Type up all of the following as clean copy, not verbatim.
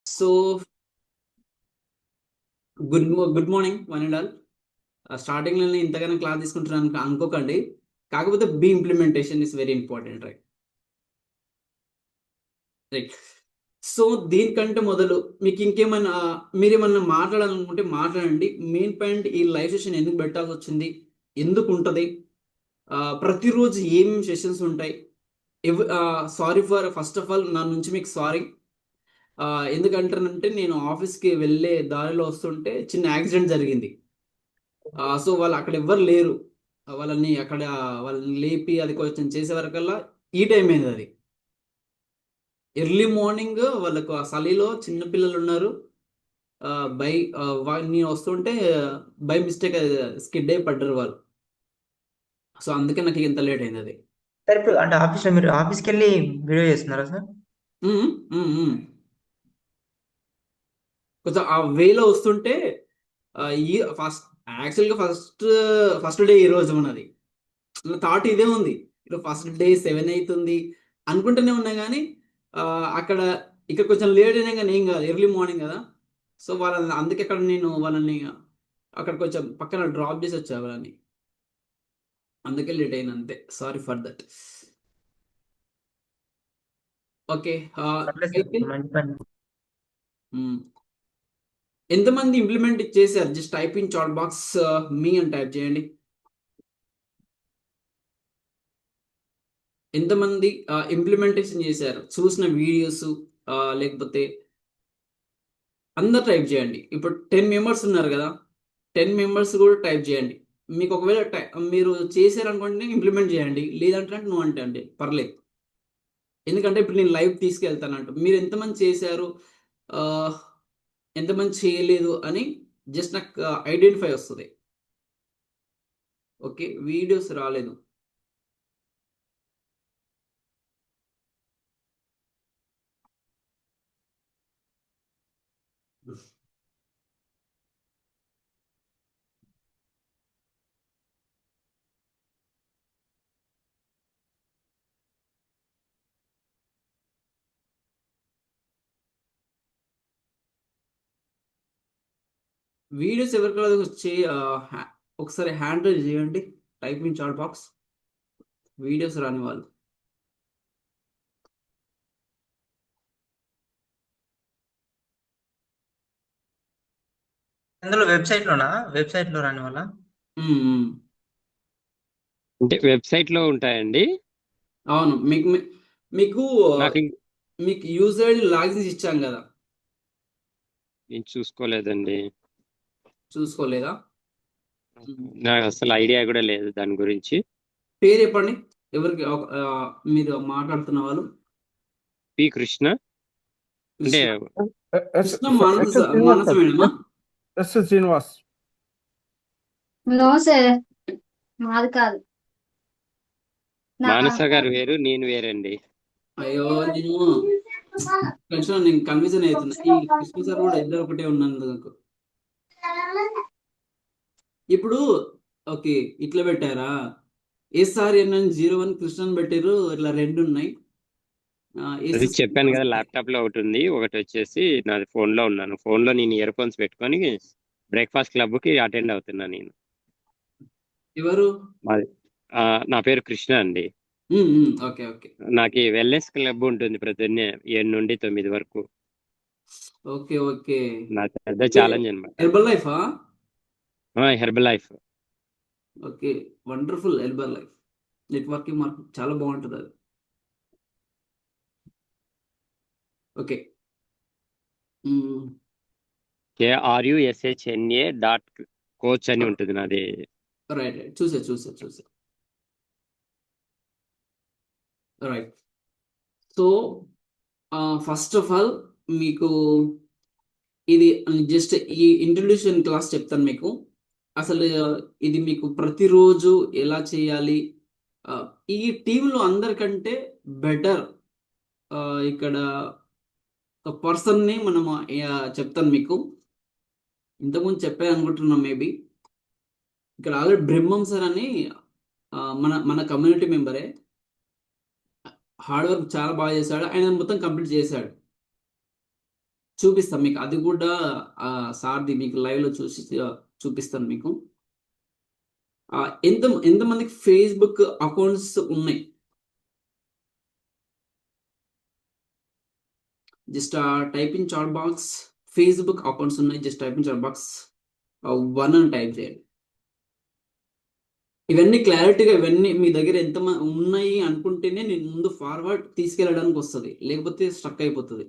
So good morning one and all. స్టార్టింగ్లోనే ఇంతగానో class తీసుకుంటున్నాను అనుకోకండి. కాకపోతే be implementation is very important, right? Right. So దీనికంటే మొదలు మీకు ఇంకేమైనా మీరేమన్నా మాట్లాడాలనుకుంటే మాట్లాడండి. మెయిన్ పాయింట్, ఈ లైవ్ సెషన్ ఎందుకు పెట్టాల్సి వచ్చింది, ఎందుకు ఉంటుంది, ప్రతిరోజు ఏమేమి సెషన్స్ ఉంటాయి. Sorry for first of all నా నుంచి మీకు సారీ. ఎందుకంటానంటే నేను ఆఫీస్కి వెళ్ళే దారిలో వస్తుంటే చిన్న యాక్సిడెంట్ జరిగింది. సో వాళ్ళు అక్కడ ఎవ్వరు లేరు. వాళ్ళని లేపి అది కొంచెం చేసే వరకల్లా ఈ టైం అయింది. అది ఎర్లీ మార్నింగ్. వాళ్ళకు ఆ చలిలో చిన్న పిల్లలు ఉన్నారు. ఆ, బై నేను వస్తుంటే బై మిస్టేక్ స్కిడ్ అయి పడ్డారు వాళ్ళు. సో అందుకే నాకు ఇంత లేట్ అయింది అది. సార్ ఇప్పుడు అంటే ఆఫీస్‌లో మీరు ఆఫీస్‌కెళ్ళి వీడియో చేస్తున్నారా సార్? ఉమ్, ఉమ్, ఉమ్. కొంచెం ఆ వేలో వస్తుంటే ఈ ఫస్ట్ యాక్చువల్గా ఫస్ట్ ఫస్ట్ డే ఈ రోజు మనది. నా థాట్ ఇదే ఉంది. ఇప్పుడు ఫస్ట్ డే 7 అవుతుంది అనుకుంటూనే ఉన్నా కానీ అక్కడ ఇక్కడ కొంచెం లేట్ అయినా కానీ ఏం కాదు, ఎర్లీ మార్నింగ్ కదా. సో వాళ్ళని అందుకే అక్కడ నేను వాళ్ళని అక్కడ కొంచెం పక్కన డ్రాప్ చేసి వచ్చా వాళ్ళని. అందుకే లేట్ అయింది, అంతే. Sorry for that. ఓకే. పర్లేదు అయితే సార్ మంచి పని. మ్, ఎంతమంది ఇంప్లిమెంట్ చేశారు? Just type in chat box మీ అని టైప్ చేయండి. ఎంతమంది ఇంప్లిమెంటేషన్ చేశారు, చూసిన వీడియోస్, లేకపోతే అందరు టైప్ చేయండి. ఇప్పుడు 10 మెంబర్స్ ఉన్నారు కదా, 10 మెంబర్స్ కూడా టైప్ చేయండి. మీకు ఒకవేళ మీరు చేశారనుకోండి ఇంప్లిమెంట్ చేయండి, లేదంటే నువ్వు అంటే అండి పర్లేదు. ఎందుకంటే ఇప్పుడు నేను లైవ్ తీసుకెళ్తానంట, మీరు ఎంతమంది చేశారు, ఆ, ఎంతమంది చేయలేదు అని జస్ట్ నాకు ఐడెంటిఫై వస్తుంది. ఓకే, వీడియోస్ రాలేదు. వీడియోస్ ఎవరికైనా వచ్చి ఒకసారి హ్యాండిల్ చేయండి. Type in chat box videos రాని వాళ్ళు. అందులో వెబ్‌సైట్‌లోనా? వెబ్‌సైట్‌లో రానివాళ్ళా? ఉమ్, ఉమ్. అంటే వెబ్సైట్ లో ఉంటాయండి. అవును, మీకు నాకు మీకు యూజర్ ఐడి లాగిన్స్ ఇచ్చాం కదా. నేను చూసుకోలేదండి. చూసుకోలేదా? నాకు అసలు ఐడియా కూడా లేదు దాని గురించి. పేరు చెప్పండి. ఎవరికి మీరు మాట్లాడుతున్న వాళ్ళు? పి కృష్ణ. అంటే Krishna. S Krishna sir, Manasa. SS Srinivas Manasa sir. మేడమా? ఎస్ఎస్ శ్రీనివాస్. నో సార్, మాది కాదు. నా మానస గారు వేరు, నేను వేరండి. అయ్యో, నేను కన్ఫ్యూజన్ అవుతున్నా. ఈ కృష్ణ సార్ కూడా ఇద్దరు ఒకటే ఉన్నందుకు. ఇప్పుడు ఓకే, ఇట్లా పెట్టారా? SRNN01 కృష్ణన్ పెట్టారు. ఇట్లా రెండు ఉన్నాయి. అది ఎస్ చెప్పాను కదా, ల్యాప్టాప్ లో ఒకటి ఉంది, ఒకటి వచ్చేసి నాది ఫోన్ లో ఉన్నాను. ఫోన్ లో నేను ఇయర్ ఫోన్స్ పెట్టుకొని బ్రేక్ఫాస్ట్ క్లబ్ కి అటెండ్ అవుతున్నా నేను. ఎవరు? మాది ఆ, నా పేరు కృష్ణ అండి. ఓకే, ఓకే, నాకు వెల్నెస్ క్లబ్ ఉంటుంది ప్రొద్దున్నే 7 నుండి 9 వరకు. Okay, okay. నా పెద్ద ఛాలెంజ్ అనమాట అది. హెర్బల్ లైఫా? Herbal life. Okay, wonderful. Herbal life networking market చాలా బాగుంటుంది అది. ఓకే. KRUSHNA.coach అని ఉంటుంది నాది. రైట్, రైట్, చూసా. Right. So first of all మీకు ఇది జస్ట్ ఈ ఇంట్రొడ్యూషన్ క్లాస్ చెప్తాను మీకు. అసలు ఇది మీకు ప్రతిరోజు ఎలా చేయాలి, ఆ, ఈ టీంలో అందరికంటే బెటర్ ఇక్కడ ఒక పర్సన్ని మనము చెప్తాను మీకు. ఇంతకుముందు చెప్పాను అనుకుంటున్నాం మేబీ. ఇక్కడ ఆల్రెడీ బ్రహ్మం సార్ అని మన మన కమ్యూనిటీ మెంబరే. హార్డ్ వర్క్ చాలా బాగా చేశాడు. ఆయన మొత్తం కంప్లీట్ చేశాడు. చూపిస్తాను మీకు, అది కూడా సార్ది మీకు లైవ్లో చూసి చూపిస్తాను మీకు. ఎంతమందికి ఫేస్బుక్ అకౌంట్స్ ఉన్నాయి? Just type in chat box, Facebook accounts ఉన్నాయి, just type in chat box 1 అని టైప్ చేయండి. ఇవన్నీ క్లారిటీగా, ఇవన్నీ మీ దగ్గర ఎంత ఉన్నాయి అనుకుంటేనే నేను ముందు ఫార్వర్డ్ తీసుకెళ్ళడానికి వస్తుంది, లేకపోతే స్ట్రక్ అయిపోతుంది.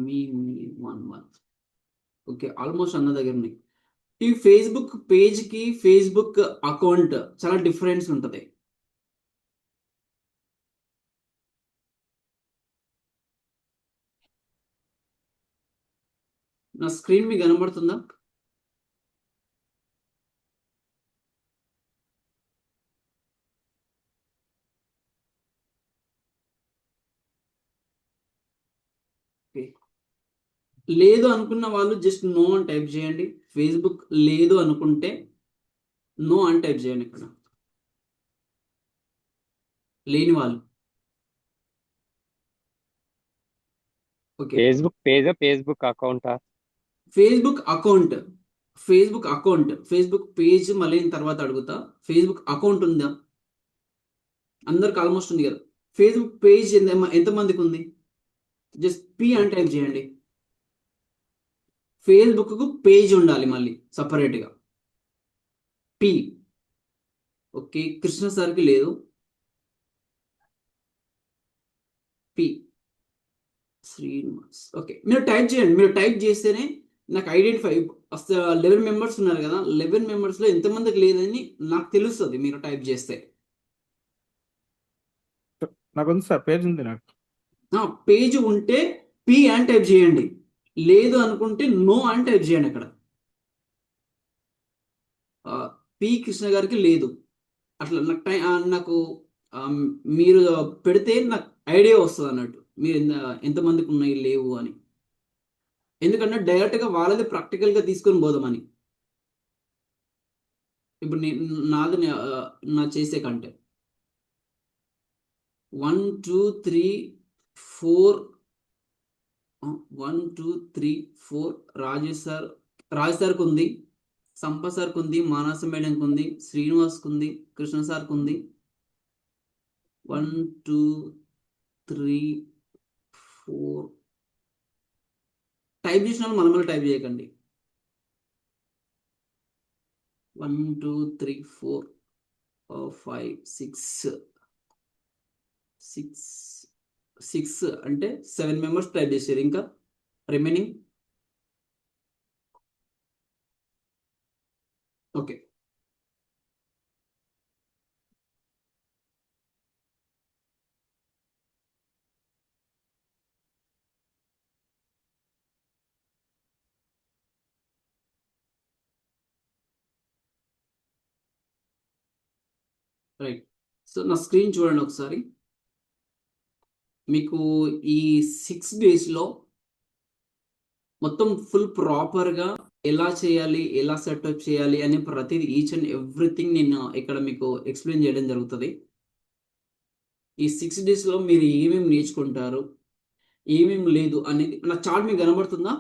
మీ 1 ఓకే, ఆల్మోస్ట్ అన్న దగ్గర ఉన్నాయి. ఈ ఫేస్బుక్ పేజ్కి ఫేస్బుక్ అకౌంట్ చాలా డిఫరెన్స్ ఉంటుంది. నా స్క్రీన్ మీకు కనబడుతుందా? లేదు అనుకున్న వాళ్ళు జస్ట్ నో అని టైప్ చేయండి. ఫేస్బుక్ లేదు అనుకుంటే నో అని టైప్ చేయండి. ఇక్కడ లేని వాళ్ళు ఓకే. ఫేస్బుక్ పేజా ఫేస్బుక్ అకౌంటా? ఫేస్బుక్ అకౌంట్, ఫేస్బుక్ పేజ్ మళ్ళీ తర్వాత అడుగుతా. ఫేస్బుక్ అకౌంట్ ఉందా? అందరికి ఆల్మోస్ట్ ఉంది కదా. ఫేస్బుక్ పేజ్ ఎంతమందికి ఉంది? జస్ట్ పి అని టైప్ చేయండి. ఫేస్బుక్కు పేజ్ ఉండాలి మళ్ళీ సపరేట్గా, పి. ఓకే, కృష్ణ సార్కి లేదు, పి శ్రీనివాస్. ఓకే, మీరు టైప్ చేయండి. మీరు టైప్ చేస్తేనే నాకు ఐడెంటిఫై వస్తే 11 మెంబర్స్ ఉన్నారు కదా, 11 మెంబర్స్లో ఎంతమందికి లేదని నాకు తెలుస్తుంది మీరు టైప్ చేస్తే. నాకు ఉంది సార్, పేజ్ ఉంది నాకు. పేజ్ ఉంటే పి అని టైప్ చేయండి, లేదు అనుకుంటే నో అని టైప్ చేయండి. అక్కడ పి కృష్ణ గారికి లేదు. అట్లా నాకు మీరు పెడితే నాకు ఐడియా వస్తుంది అన్నట్టు మీరు ఎంతమందికి ఉన్నాయి లేవు అని. ఎందుకంటే డైరెక్ట్గా వాళ్ళది ప్రాక్టికల్గా తీసుకొని పోదామని. ఇప్పుడు నాది నా చేసే కంటే 1 2 3 4 1 2 3 4 రాజు సార్కి ఉంది, సంప సార్కి ఉంది, మానస మేడంకి ఉంది, శ్రీనివాస్కి ఉంది, కృష్ణ సార్కి ఉంది. 1 2 3 4 టైప్ చేసిన వాళ్ళు మనమల్ని టైప్ చేయకండి. 1 2 3 4 5 6 అంటే 7 మెంబర్స్ టైప్ చేశారు. ఇంకా రిమైనింగ్ ఓకే. రైట్, సో నా స్క్రీన్ చూడండి ఒకసారి. మీకు ఈ 6 డేస్లో మొత్తం ఫుల్ ప్రాపర్గా ఎలా చేయాలి, ఎలా సెటప్ చేయాలి అని ప్రతిదీ ఈచ్ అండ్ ఎవ్రీథింగ్ నేను ఇక్కడ మీకు ఎక్స్ప్లెయిన్ చేయడం జరుగుతుంది. ఈ 6 డేస్లో మీరు ఏమేమి నేర్చుకుంటారు, ఏమేమి లేదు అనేది నా చార్ట్ మీకు కనబడుతుందా?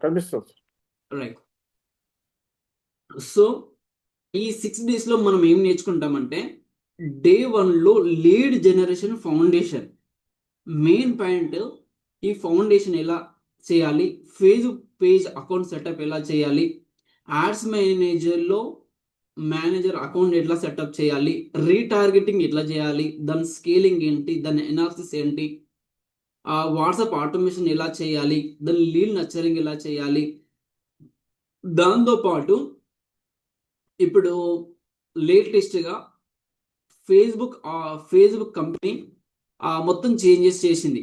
కనిపిస్తుంది. రైట్, సో ఈ 6 డేస్లో మనం ఏం నేర్చుకుంటామంటే, డే 1లో lead generation foundation main point. ఈ ఫౌండేషన్ ఎలా చేయాలి, ఫేస్బుక్ పేజ్ అకౌంట్ సెటప్ ఎలా చేయాలి, యాడ్స్ మేనేజర్లో మేనేజర్ అకౌంట్ ఎట్లా సెటప్ చేయాలి, రీటార్గెటింగ్ ఎట్లా చేయాలి, దాని స్కేలింగ్ ఏంటి, దాని ఎనాలిసిస్ ఏంటి, వాట్సాప్ ఆటోమేషన్ ఎలా చేయాలి, దాని లీడ్ నర్చరింగ్ ఎలా చేయాలి. దాంతోపాటు ఇప్పుడు లేటెస్ట్గా ఫేస్బుక్ కంపెనీ మొత్తం చేంజెస్ చేసింది,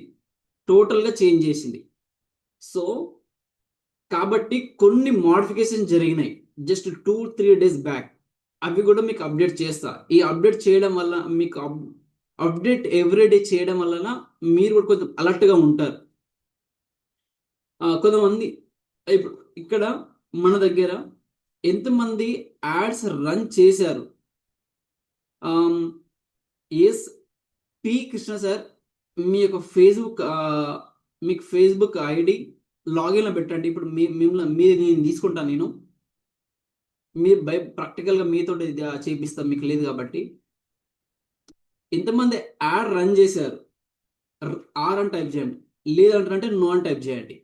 టోటల్గా చేంజ్ చేసింది. సో కాబట్టి కొన్ని మోడిఫికేషన్ జరిగినాయి జస్ట్ 2-3 డేస్ బ్యాక్. అవి కూడా మీకు అప్డేట్ చేస్తా. ఈ అప్డేట్ చేయడం వల్ల మీకు అప్డేట్ ఎవ్రీడే చేయడం వలన మీరు కూడా కొంచెం అలర్ట్గా ఉంటారు. కొంతమంది ఇప్పుడు ఇక్కడ మన దగ్గర ఎంతమంది యాడ్స్ రన్ చేశారు? ఎస్ పి కృష్ణ సార్, మీ యొక్క ఫేస్బుక్ మీకు ఫేస్బుక్ ఐడి లాగిన్లో పెట్టండి. ఇప్పుడు మిమ్మల్ని మీరు నేను తీసుకుంటాను, నేను మీరు ప్రాక్టికల్గా మీతో చేపిస్తాం, మీకు లేదు కాబట్టి. ఎంతమంది యాడ్ రన్ చేశారు? ఆర్ అని టైప్ చేయండి, లేదంటే నో అని టైప్ చేయండి.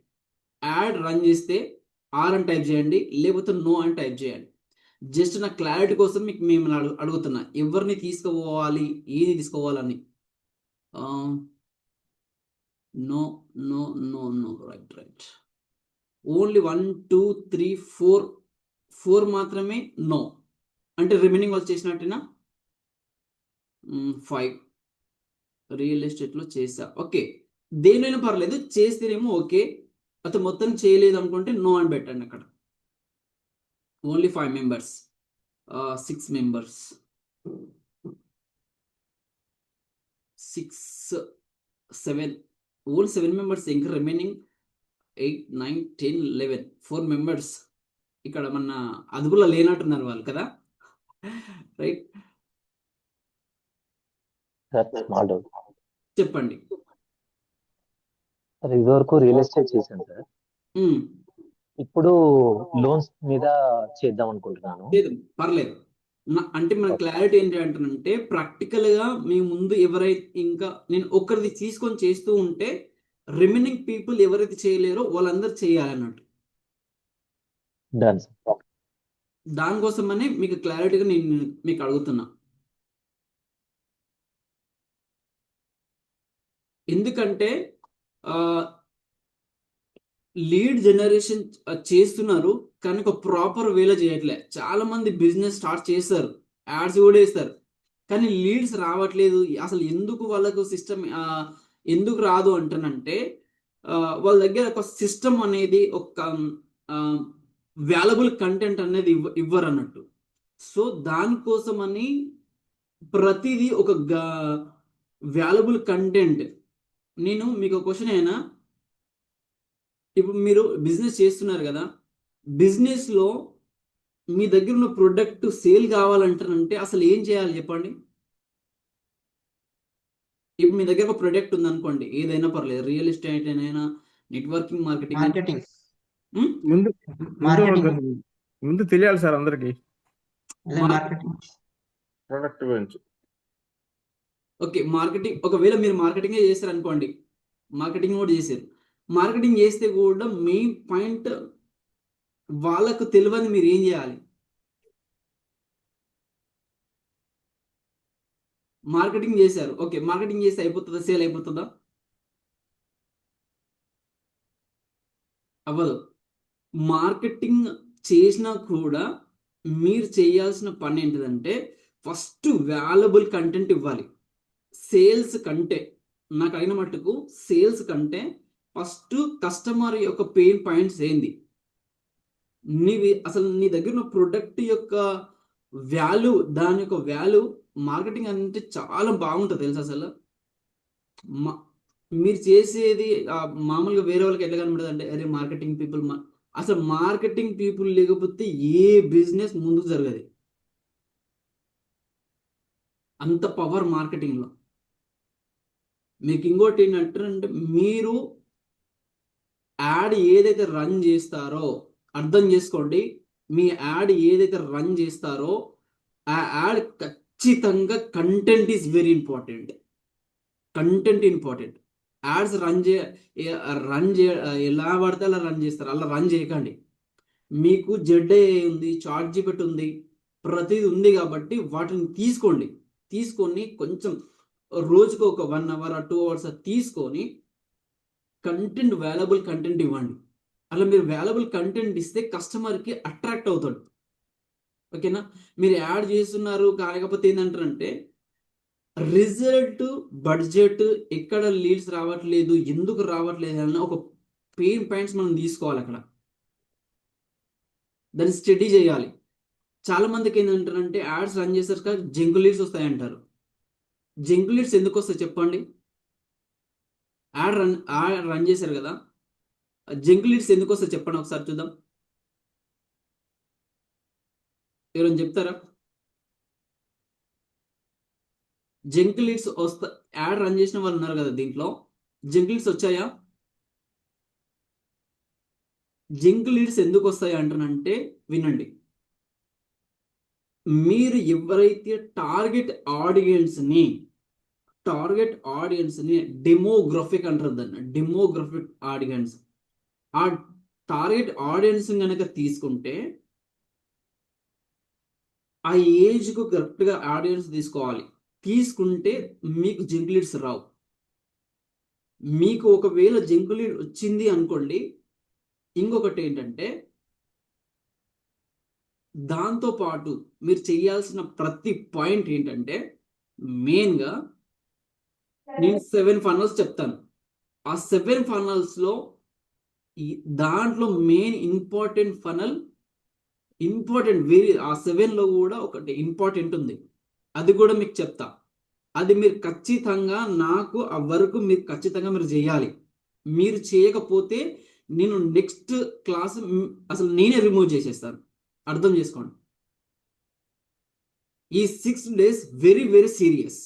యాడ్ రన్ చేస్తే ఆర్ అని టైప్ చేయండి, లేకపోతే నో అని టైప్ చేయండి. జస్ట్ నా క్లారిటీ కోసం మీకు మేము అడుగుతున్నా, ఎవరిని తీసుకోవాలి, ఏది తీసుకోవాలని. No no no no, right. Only 1 2 3 4 మాత్రమే నో, అంటే రిమైనింగ్ వాళ్ళు చేసినట్టేనా? 5 రియల్ ఎస్టేట్లో చేసా. ఓకే, దేనైనా పర్లేదు, చేస్తేనేమో ఓకే. అతను మొత్తం చేయలేదు అనుకుంటే నో అని పెట్టండి అక్కడ. Only 5 members, 6 members, 6 7, only 7 members. ఇంకా రిమైనింగ్ 8 9 10 11 4 మెంబర్స్ ఇక్కడ మన అదుపులో లేనట్టున్నారు వాళ్ళు కదా, రైట్? Sir small doubt. చెప్పండి. సార్ ఇదివరకు రియల్ ఎస్టేట్ చేశాను సార్. ఉమ్, ఇప్పుడు లోన్స్ మీద చేద్దాం అనుకుంటున్నాను. లేదు పర్లేదు. అంటే మన క్లారిటీ ఏంటి అంటానంటే, ప్రాక్టికల్గా మీ ముందు ఎవరైతే ఇంకా నేను ఒక్కరిది తీసుకొని చేస్తూ ఉంటే రిమైనింగ్ పీపుల్ ఎవరైతే చేయలేరో వాళ్ళందరూ చేయాలన్నట్టు. Done sir. దానికోసమని మీకు క్లారిటీగా నేను మీకు అడుగుతున్నా. ఎందుకంటే లీడ్ జనరేషన్ చేస్తున్నారు, కానీ ఒక ప్రాపర్ వేలో చేయట్లే. చాలా మంది బిజినెస్ స్టార్ట్ చేస్తారు, యాడ్స్ కూడా వేస్తారు, కానీ లీడ్స్ రావట్లేదు. అసలు ఎందుకు వాళ్ళకు సిస్టమ్ ఎందుకు రాదు అంటానంటే, వాళ్ళ దగ్గర ఒక సిస్టమ్ అనేది, ఒక వాల్యుబుల్ కంటెంట్ అనేది ఇవ్వరు అన్నట్టు. సో దానికోసమని ప్రతిదీ ఒక వాల్యుబుల్ కంటెంట్. నేను మీకు ఒక క్వశ్చన్ అయినా, ఇప్పుడు మీరు బిజినెస్ చేస్తున్నారు కదా, బిజినెస్లో మీ దగ్గర ఉన్న ప్రొడక్ట్ సేల్ కావాలంటారంటే అసలు ఏం చేయాలి చెప్పండి? ఇప్పుడు మీ దగ్గర ఒక ప్రొడక్ట్ ఉంది అనుకోండి, ఏదైనా పర్లేదు, రియల్ ఎస్టేట్ అయినా, నెట్వర్కింగ్ మార్కెటింగ్. మార్కెటింగ్ ముందు మార్కెటింగ్ ముందు తెలియాలి సార్ అందరికి మార్కెటింగ్ ప్రొడక్ట్ గురించి. Okay, marketing. ఒకవేళ మీరు మార్కెటింగ్ చేస్తారు అనుకోండి, మార్కెటింగ్ కూడా చేశారు, మార్కెటింగ్ చేస్తే కూడా మెయిన్ పాయింట్ వాళ్ళకు తెలియని మీరు ఏం చేయాలి? మార్కెటింగ్ చేశారు, ఓకే, మార్కెటింగ్ చేస్తే అయిపోతుందా? సేల్ అయిపోతుందా? అవ్వదు. మార్కెటింగ్ చేసినా కూడా మీరు చేయాల్సిన పని ఏంటిదంటే, ఫస్ట్ వాల్యుబుల్ కంటెంట్ ఇవ్వాలి. సేల్స్ కంటే, నాకు అయిన మట్టుకు సేల్స్ కంటే ఫస్ట్ కస్టమర్ యొక్క పెయిన్ పాయింట్స్ ఏంది, అసలు నీ దగ్గర ఉన్న ప్రొడక్ట్ యొక్క వాల్యూ, దాని యొక్క వాల్యూ. మార్కెటింగ్ అంటే చాలా బాగుంటుంది తెలుసు. అసలు మీరు చేసేది మామూలుగా వేరే వాళ్ళకి ఎట్లా కనబడుతుంది అంటే, అరే మార్కెటింగ్ పీపుల్, అసలు మార్కెటింగ్ పీపుల్ లేకపోతే ఏ బిజినెస్ ముందుకు జరగదు. అంత పవర్ మార్కెటింగ్లో. మీకు ఇంకోటి ఏంటంటే, మీరు యాడ్ ఏదైతే రన్ చేస్తారో అర్థం చేసుకోండి, మీ యాడ్ ఏదైతే రన్ చేస్తారో ఆ యాడ్ ఖచ్చితంగా content is very important. Content important. Ads run ఎలా పడితే అలా రన్ చేస్తారు, అలా రన్ చేయకండి. మీకు జెడ్ఏ ఉంది, చాట్ జీపీటీ ఉంది, ప్రతిదీ ఉంది కాబట్టి వాటిని తీసుకొని కొంచెం రోజుకు ఒక 1 hour 2 hours తీసుకొని కంటెంట్, వాల్యుబుల్ కంటెంట్ ఇవ్వండి. అలా మీరు వాల్యుబుల్ కంటెంట్ ఇస్తే కస్టమర్కి అట్రాక్ట్ అవుతాడు. ఓకేనా? మీరు యాడ్ చేస్తున్నారు కాకపోతే ఏంటంటారంటే, రిజల్ట్, బడ్జెట్, ఎక్కడ లీడ్స్ రావట్లేదు, ఎందుకు రావట్లేదు అన్న ఒక పెయిన్ పాయింట్స్ మనం తీసుకోవాలి. అక్కడ దాన్ని స్టడీ చేయాలి. చాలా మందికి ఏంటంటారంటే యాడ్స్ రన్ చేశాక జంక్ లీడ్స్ వస్తాయంటారు. జంక్ లీడ్స్ ఎందుకు వస్తాయి చెప్పండి? యాడ్ రన్ చేశారు కదా, జంక్ లీడ్స్ ఎందుకు వస్తాయి చెప్పండి ఒకసారి చూద్దాం. ఎవరైనా చెప్తారా? జంక్ లీడ్స్ యాడ్ రన్ చేసిన వాళ్ళు ఉన్నారు కదా, దీంట్లో జంక్ లీడ్స్ వచ్చాయా? జంక్ లీడ్స్ ఎందుకు వస్తాయి అంటానంటే వినండి. మీరు ఎవరైతే టార్గెట్ ఆడియన్స్ని డెమోగ్రఫిక్ అంటారు దాన్ని, డెమోగ్రఫిక్ ఆడియన్స్. ఆ టార్గెట్ ఆడియన్స్ కనుక తీసుకుంటే ఆ ఏజ్కు కరెక్ట్గా ఆడియన్స్ తీసుకోవాలి. తీసుకుంటే మీకు జంక్ లీడ్స్ రావు. మీకు ఒకవేళ జంక్ లీడ్ వచ్చింది అనుకోండి, ఇంకొకటి ఏంటంటే దాంతోపాటు మీరు చేయాల్సిన ప్రతి పాయింట్ ఏంటంటే మెయిన్గా నేను 7 ఫనల్స్ చెప్తాను. ఆ 7 ఫనల్స్లో దాంట్లో మెయిన్ ఇంపార్టెంట్ వేరే ఆ 7లో కూడా ఒకటి ఇంపార్టెంట్ ఉంది, అది కూడా మీకు చెప్తా. అది మీరు ఖచ్చితంగా నాకు ఆ వరకు మీరు ఖచ్చితంగా మీరు చేయాలి. మీరు చేయకపోతే నేను నెక్స్ట్ క్లాస్ అసలు నేనే రిమూవ్ చేసేస్తాను. అర్థం చేసుకోండి. ఈ 6 days వెరీ వెరీ సీరియస్.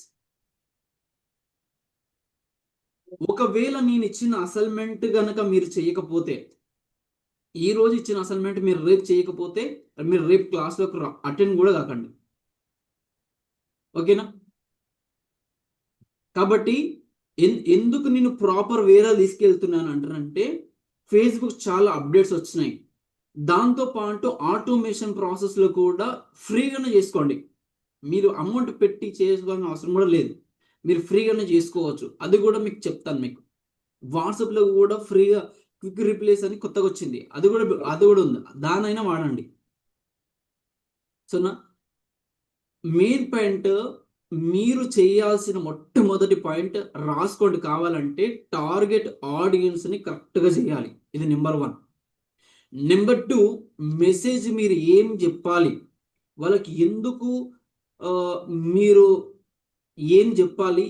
ఒకవేళ నేను ఇచ్చిన అసైన్మెంట్ గనక మీరు చేయకపోతే, ఈ రోజు ఇచ్చిన అసైన్మెంట్ మీరు రేపు చేయకపోతే మీరు రేపు క్లాస్లోకి అటెండ్ కూడా కాకండి. ఓకేనా? కాబట్టి ఎందుకు నేను ప్రాపర్ వేరే తీసుకెళ్తున్నాను అంటారంటే ఫేస్బుక్ చాలా అప్డేట్స్ వచ్చినాయి. దాంతోపాటు ఆటోమేషన్ ప్రాసెస్లో కూడా ఫ్రీగానే చేసుకోండి. మీరు అమౌంట్ పెట్టి చేసుకోవాల్సిన అవసరం కూడా లేదు, మీరు ఫ్రీగానే చేసుకోవచ్చు. అది కూడా మీకు చెప్తాను. మీకు వాట్సాప్లో కూడా ఫ్రీగా క్విక్ రిప్లేస్ అని కొత్తగా వచ్చింది, అది కూడా ఉంది, దానైనా వాడండి. సోనా మెయిన్ పాయింట్ మీరు చేయాల్సిన మొట్టమొదటి పాయింట్ రాసుకోండి. కావాలంటే టార్గెట్ ఆడియన్స్ని కరెక్ట్గా చేయాలి, ఇది నెంబర్ 1. నెంబర్ 2, మెసేజ్ మీరు ఏం చెప్పాలి, వాళ్ళకి ఎందుకు మీరు ఏం చెప్పాలి,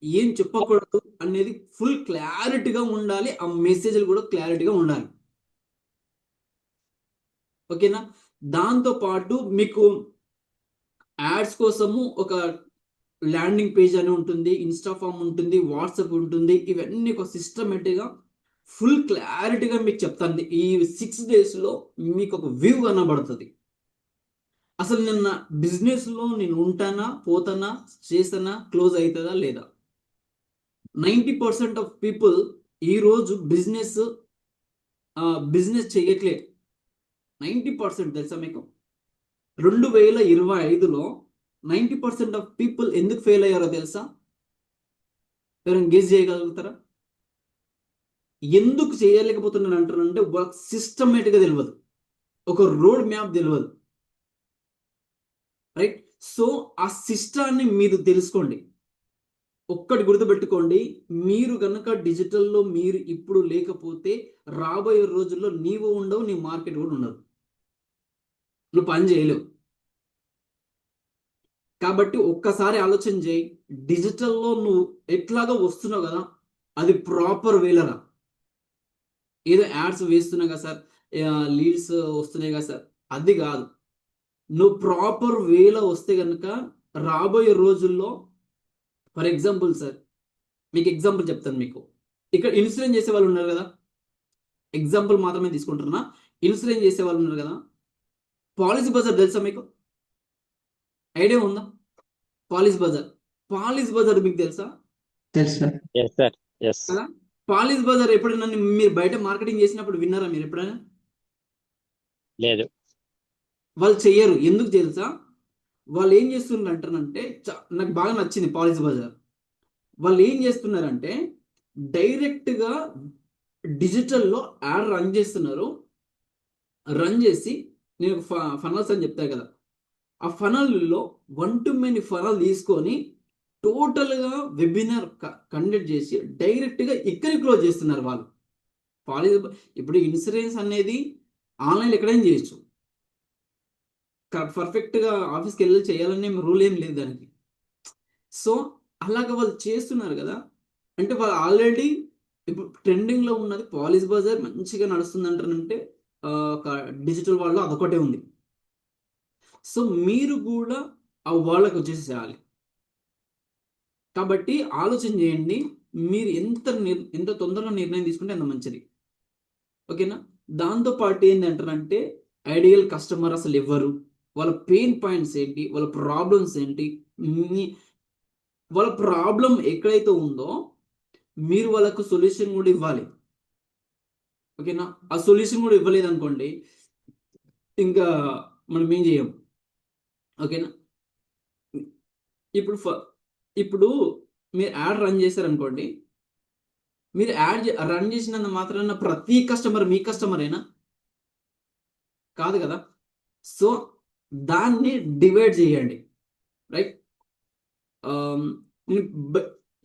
ఏం చెప్పకూడదు అనేది ఫుల్ క్లారిటీగా ఉండాలి. ఆ మెసేజ్లు కూడా క్లారిటీగా ఉండాలి. ఓకేనా? దాంతోపాటు మీకు యాడ్స్ కోసము ఒక ల్యాండింగ్ పేజ్ అని ఉంటుంది, ఇన్స్టాఫామ్ ఉంటుంది, వాట్సాప్ ఉంటుంది. ఇవన్నీ ఒక సిస్టమేటిక్గా ఫుల్ క్లారిటీగా మీకు చెప్తాను. ఈ 6 daysలో మీకు ఒక వ్యూ కనబడుతుంది. అసలు నిన్న బిజినెస్లో నేను ఉంటానా, పోతానా, చేస్తానా, క్లోజ్ అవుతుందా లేదా. 90% ఆఫ్ పీపుల్ ఈరోజు బిజినెస్ చేయట్లేదు. 90% తెలుసా మీకు? 2025లో 90% ఆఫ్ పీపుల్ ఎందుకు ఫెయిల్ అయ్యారో తెలుసా? ఎవరైనా గెస్ చేయగలుగుతారా? ఎందుకు చేయలేకపోతున్నాను అంటారంటే వర్క్ సిస్టమేటిక్గా తెలియదు, ఒక రోడ్ మ్యాప్ తెలియదు. రైట్? సో ఆ సిస్టాన్ని మీరు తెలుసుకోండి. ఒక్కటి గుర్తుపెట్టుకోండి, మీరు కనుక డిజిటల్లో మీరు ఇప్పుడు లేకపోతే రాబోయే రోజుల్లో నీవు ఉండవు, నీ మార్కెట్ కూడా ఉండదు, నువ్వు పని చేయలేవు. కాబట్టి ఒక్కసారి ఆలోచన చేయి, డిజిటల్లో నువ్వు ఎట్లాగో వస్తున్నావు కదా, అది ప్రాపర్ వేలరా. ఏదో యాడ్స్ వేస్తున్నావు కదా సార్, లీడ్స్ వస్తున్నాయి కదా సార్, అది కాదు. నువ్వు ప్రాపర్ వేలో వస్తే కనుక రాబోయే రోజుల్లో, ఫర్ ఎగ్జాంపుల్ సార్, మీకు ఎగ్జాంపుల్ చెప్తాను. మీకు ఇక్కడ ఇన్సూరెన్స్ చేసే వాళ్ళు ఉన్నారు కదా, ఎగ్జాంపుల్ మాత్రమే తీసుకుంటున్నా. ఇన్సూరెన్స్ చేసే వాళ్ళు ఉన్నారు కదా, పాలసీ బజార్ తెలుసా మీకు? ఐడియా ఉందా? పాలసీ బజార్ మీకు తెలుసా? తెలుసు సార్. Yes sir, yes. కదా, పాలసీ బజార్ ఎప్పుడైనా మీరు బయట మార్కెటింగ్ చేసినప్పుడు విన్నారా మీరు ఎప్పుడైనా? లేదు. వాళ్ళు చెయ్యరు. ఎందుకు తెలుసా? వాళ్ళు ఏం చేస్తున్నారు అంటారంటే, నాకు బాగా నచ్చింది పాలసీ బజార్. వాళ్ళు ఏం చేస్తున్నారంటే డైరెక్ట్గా డిజిటల్లో యాడ్ రన్ చేస్తున్నారు. రన్ చేసి నేను ఫనల్స్ అని చెప్తాను కదా, ఆ ఫనల్లో 1 to many ఫనల్ తీసుకొని టోటల్గా వెబినార్ కండక్ట్ చేసి డైరెక్ట్గా ఇక్కడ క్లోజ్ చేస్తున్నారు వాళ్ళు. పాలసీ ఇప్పుడు ఇన్సూరెన్స్ అనేది ఆన్లైన్లో ఎక్కడైనా చేయొచ్చు, పర్ఫెక్ట్గా ఆఫీస్కి వెళ్ళి చేయాలనే రూల్ ఏం లేదు దానికి. సో అలాగ వాళ్ళు చేస్తున్నారు కదా, అంటే వాళ్ళు ఆల్రెడీ ఇప్పుడు ట్రెండింగ్లో ఉన్నది పాలిష్ బజార్ మంచిగా నడుస్తుంది అంటారంటే ఒక డిజిటల్ వరల్డ్లో అదొకటే ఉంది. సో మీరు కూడా ఆ వాళ్ళకి వచ్చేసేయాలి. కాబట్టి ఆలోచన చేయండి, మీరు ఎంత తొందరగా నిర్ణయం తీసుకుంటే అంత మంచిది. ఓకేనా? దాంతోపాటు ఏంటంటారంటే ఐడియల్ కస్టమర్ అసలు ఎవరు, వాళ్ళ పెయిన్ పాయింట్స్ ఏంటి, వాళ్ళ ప్రాబ్లమ్స్ ఏంటి, వాళ్ళ ప్రాబ్లం ఎక్కడైతే ఉందో మీరు వాళ్ళకు సొల్యూషన్ కూడా ఇవ్వాలి. ఓకేనా? ఆ సొల్యూషన్ కూడా ఇవ్వలేదు అనుకోండి, ఇంకా మనం ఏం చేయం. ఓకేనా? ఇప్పుడు మీరు యాడ్ రన్ చేశారనుకోండి, మీరు యాడ్ రన్ చేసినంత మాత్రాన ప్రతి కస్టమర్ మీ కస్టమరేనా? కాదు కదా. సో దాన్ని డివైడ్ చేయండి, రైట్?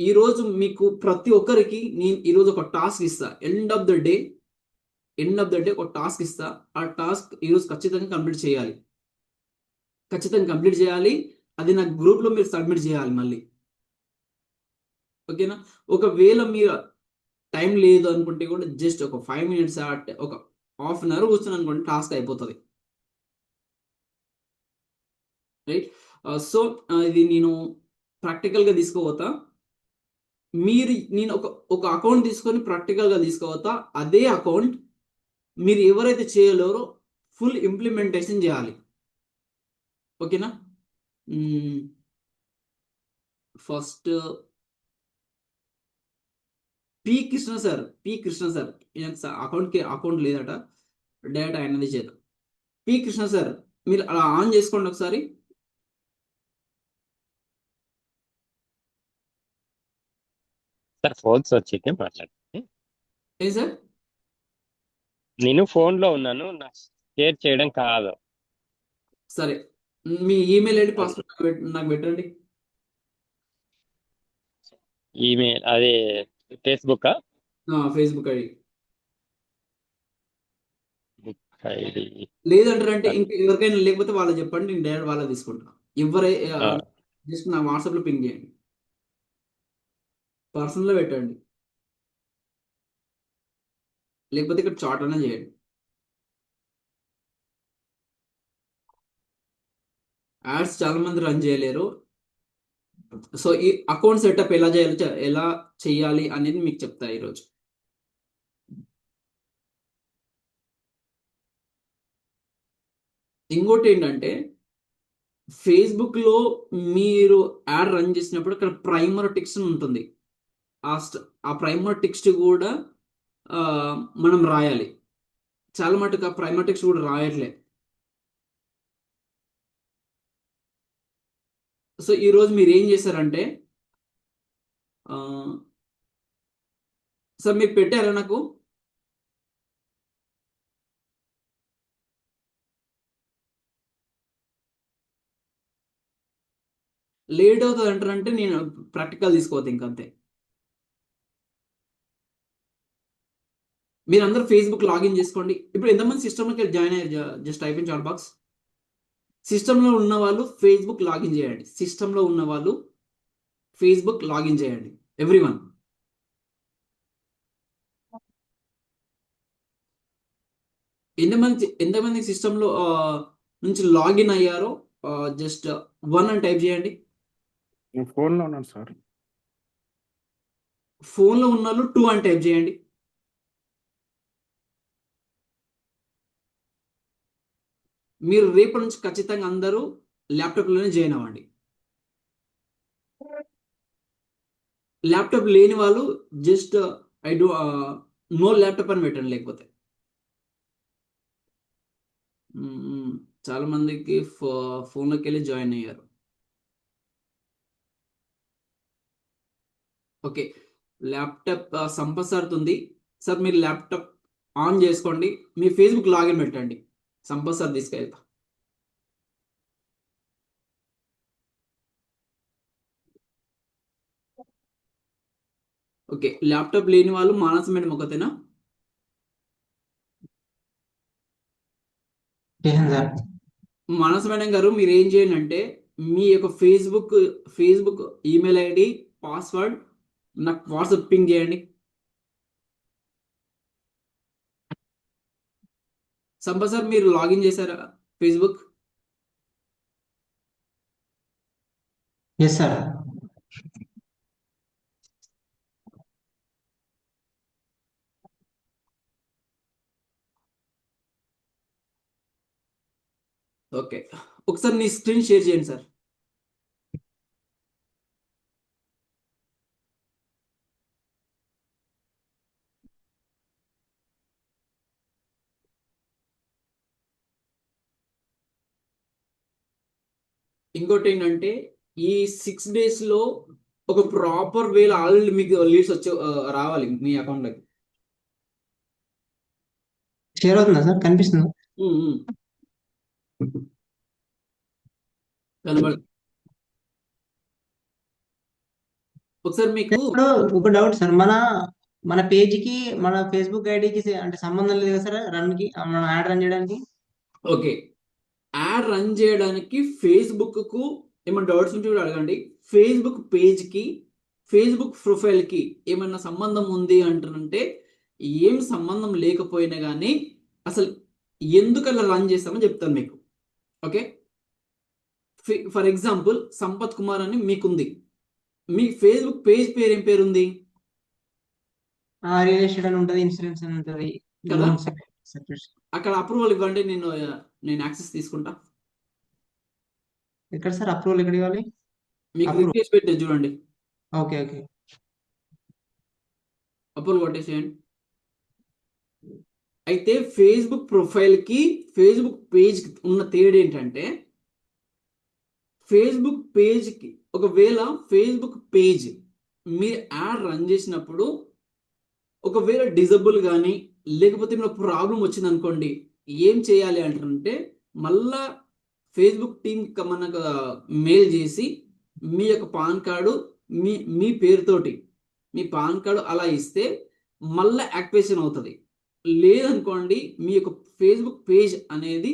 ఈరోజు మీకు ప్రతి ఒక్కరికి నేను ఈరోజు ఒక టాస్క్ ఇస్తా. ఎండ్ ఆఫ్ ద డే ఒక టాస్క్ ఇస్తా. ఆ టాస్క్ ఈరోజు ఖచ్చితంగా కంప్లీట్ చేయాలి. అది నా గ్రూప్లో మీరు సబ్మిట్ చేయాలి మళ్ళీ. ఓకేనా? ఒకవేళ మీరు టైం లేదు అనుకుంటే కూడా జస్ట్ ఒక 5 minutes ఒక హాఫ్ అన్ అవర్ కూర్చొని అనుకోండి, టాస్క్ అయిపోతుంది, రైట్? సో ఇది నేను ప్రాక్టికల్గా తీసుకోవతా. నేను ఒక అకౌంట్ తీసుకొని ప్రాక్టికల్గా తీసుకోవతా. అదే అకౌంట్ మీరు ఎవరైతే చేయలేరో ఫుల్ ఇంప్లిమెంటేషన్ చేయాలి. ఓకేనా? First P Krishna sir account లేదట, డైరెక్ట్ ఆయనది చేద్దాం. పి కృష్ణ సార్ మీరు అలా ఆన్ చేసుకోండి ఒకసారి. సార్ ఫోన్స్ వచ్చింది మాట్లాడండి. ఏం సార్? నేను ఫోన్లో ఉన్నాను, నాకు షేర్ చేయడం కాదు. సరే, మీ ఈమెయిల్ ఐడి పాస్వర్డ్ నాకు పెట్టండి. ఈమెయిల్ అది ఫేస్బుక్ ఫేస్బుక్ ఐడి ఐడి లేదంటారంటే ఇంకా ఎవరికైనా లేకపోతే వాళ్ళు చెప్పండి, నేను డైరెక్ట్ వాళ్ళ తీసుకుంటాను. జస్ట్ నా వాట్సాప్లో పింగ్ చేయండి, పర్సనల్లో పెట్టండి, లేకపోతే ఇక్కడ చాట్ అనే చేయండి. యాడ్స్ చాలా మంది రన్ చేయలేరు. సో ఈ అకౌంట్ సెటప్ ఎలా చేయాలి అనేది మీకు చెప్తా ఈరోజు. ఇంకోటి ఏంటంటే ఫేస్బుక్లో మీరు యాడ్ రన్ చేసినప్పుడు అక్కడ ప్రైమర్ టెక్స్ట్ ఉంటుంది. ఆ ప్రైమర్ టెక్స్ట్ కూడా మనం రాయాలి. చాలా మటుకు ఆ ప్రైమర్ టెక్స్ట్ కూడా రాయట్లే. సో ఈరోజు మీరు ఏం చేశారంటే సార్ మీరు పెట్టారా నాకు? లేట్ అవుతుంది అంటారంటే నేను ప్రాక్టికల్ తీసుకోవద్దు ఇంకంతే. మీరు అందరూ ఫేస్బుక్ లాగిన్ చేసుకోండి. ఇప్పుడు ఎంతమంది సిస్టమ్లోకి జాయిన్ అయ్యారు? Just type in chat box. సిస్టంలో ఉన్న వాళ్ళు ఫేస్బుక్ లాగిన్ చేయండి. ఎవ్రీవన్. ఎంతమంది సిస్టంలో నుంచి లాగిన్ అయ్యారో జస్ట్ 1 అని టైప్ చేయండి. నేను ఫోన్లో ఉన్నాను సార్. ఫోన్లో ఉన్న వాళ్ళు 2 అని టైప్ చేయండి. మీరు రేపటి నుంచి ఖచ్చితంగా అందరూ ల్యాప్టాప్లోనే జాయిన్ అవ్వండి. ల్యాప్టాప్ లేని వాళ్ళు జస్ట్ నో ల్యాప్టాప్ అని పెట్టండి. లేకపోతే చాలా మందికి ఫోన్లోకి వెళ్ళి జాయిన్ అయ్యారు. ఓకే, ల్యాప్టాప్ సంపత్ సార్ ఉంది. సార్ మీరు ల్యాప్టాప్ ఆన్ చేసుకోండి, మీ ఫేస్బుక్ లాగిన్ పెట్టండి. సంపత్ సార్ తీసుకెళ్తా. ఓకే, ల్యాప్టాప్ లేని వాళ్ళు మానస మేడం ఒకతేనా? చేసాను సార్. మనసు మేడం గారు మీరు ఏం చేయండి అంటే మీ యొక్క ఫేస్బుక్ ఈమెయిల్ ఐడి పాస్వర్డ్ నాకు వాట్సాప్ పింగ్ చేయండి. సంపత్ సార్ మీరు లాగిన్ చేశారా ఫేస్బుక్? Yes sir. ఓకే, ఒకసారి మీ స్క్రీన్ షేర్ చేయండి సార్. ఇంకోటి ఏంటంటే ఈ 6 days లో ఒక ప్రాపర్ వేలో ఆల్రెడీ మీకు లీడ్స్ వచ్చే రావాలి మీ అకౌంట్లోకి. షేర్ అవుతుందా సార్? కనిపిస్తుందా? కనబడి ఒకసారి మీకు ఇప్పుడు ఒక డౌట్ సార్, మన పేజ్ కి మన ఫేస్బుక్ ఐడికి అంటే సంబంధం లేదు కదా సార్ రన్ కి, మనం యాడ్ రన్ చేయడానికి? ఓకే, యాడ్ రన్ చేయడానికి ఫేస్బుక్కు ఏమైనా డౌట్స్ ఉంటే కూడా అడగండి. ఫేస్బుక్ పేజ్కి ఫేస్బుక్ ప్రొఫైల్కి ఏమైనా సంబంధం ఉంది అంటారంటే ఏం సంబంధం లేకపోయినా కానీ అసలు ఎందుకలా రన్ చేస్తామని చెప్తాను మీకు. Okay, for example Sampath Kumar అని మీకుంది, మీ ఫేస్బుక్ పేజ్ పేరు ఏం పేరు ఉంది రియల్ ఎస్టేట్ అని ఉంటుంది, ఇన్సూరెన్స్ అని ఉంటుంది, కదా? Loans separate. అక్కడ అప్రూవల్ ఇవ్వండి, నేను యాక్సెస్ తీసుకుంటా. ఎక్కడ సార్ అప్రూవల్ ఎక్కడ ఇవ్వాలి? మీకు Approve. రిక్వెస్ట్ పెట్టేది చూడండి, ఓకే ఓకే. అప్రూవల్ కొట్టేసేయండి. అయితే ఫేస్బుక్ ప్రొఫైల్కి ఫేస్బుక్ పేజ్కి ఉన్న తేడా ఏంటంటే ఫేస్బుక్ పేజ్కి ఒకవేళ ఫేస్బుక్ పేజ్ మీరు యాడ్ రన్ చేసినప్పుడు ఒకవేళ డిజబుల్ కానీ లేకపోతే ఏమైనా ప్రాబ్లం వచ్చింది అనుకోండి, ఏం చేయాలి అంటారంటే మళ్ళా ఫేస్బుక్ టీమ్ మనకు మెయిల్ చేసి మీ యొక్క పాన్ కార్డు మీ పేరుతోటి మీ పాన్ కార్డు అలా ఇస్తే మళ్ళీ యాక్టివేషన్ అవుతుంది. లేదనుకోండి మీ యొక్క ఫేస్బుక్ పేజ్ అనేది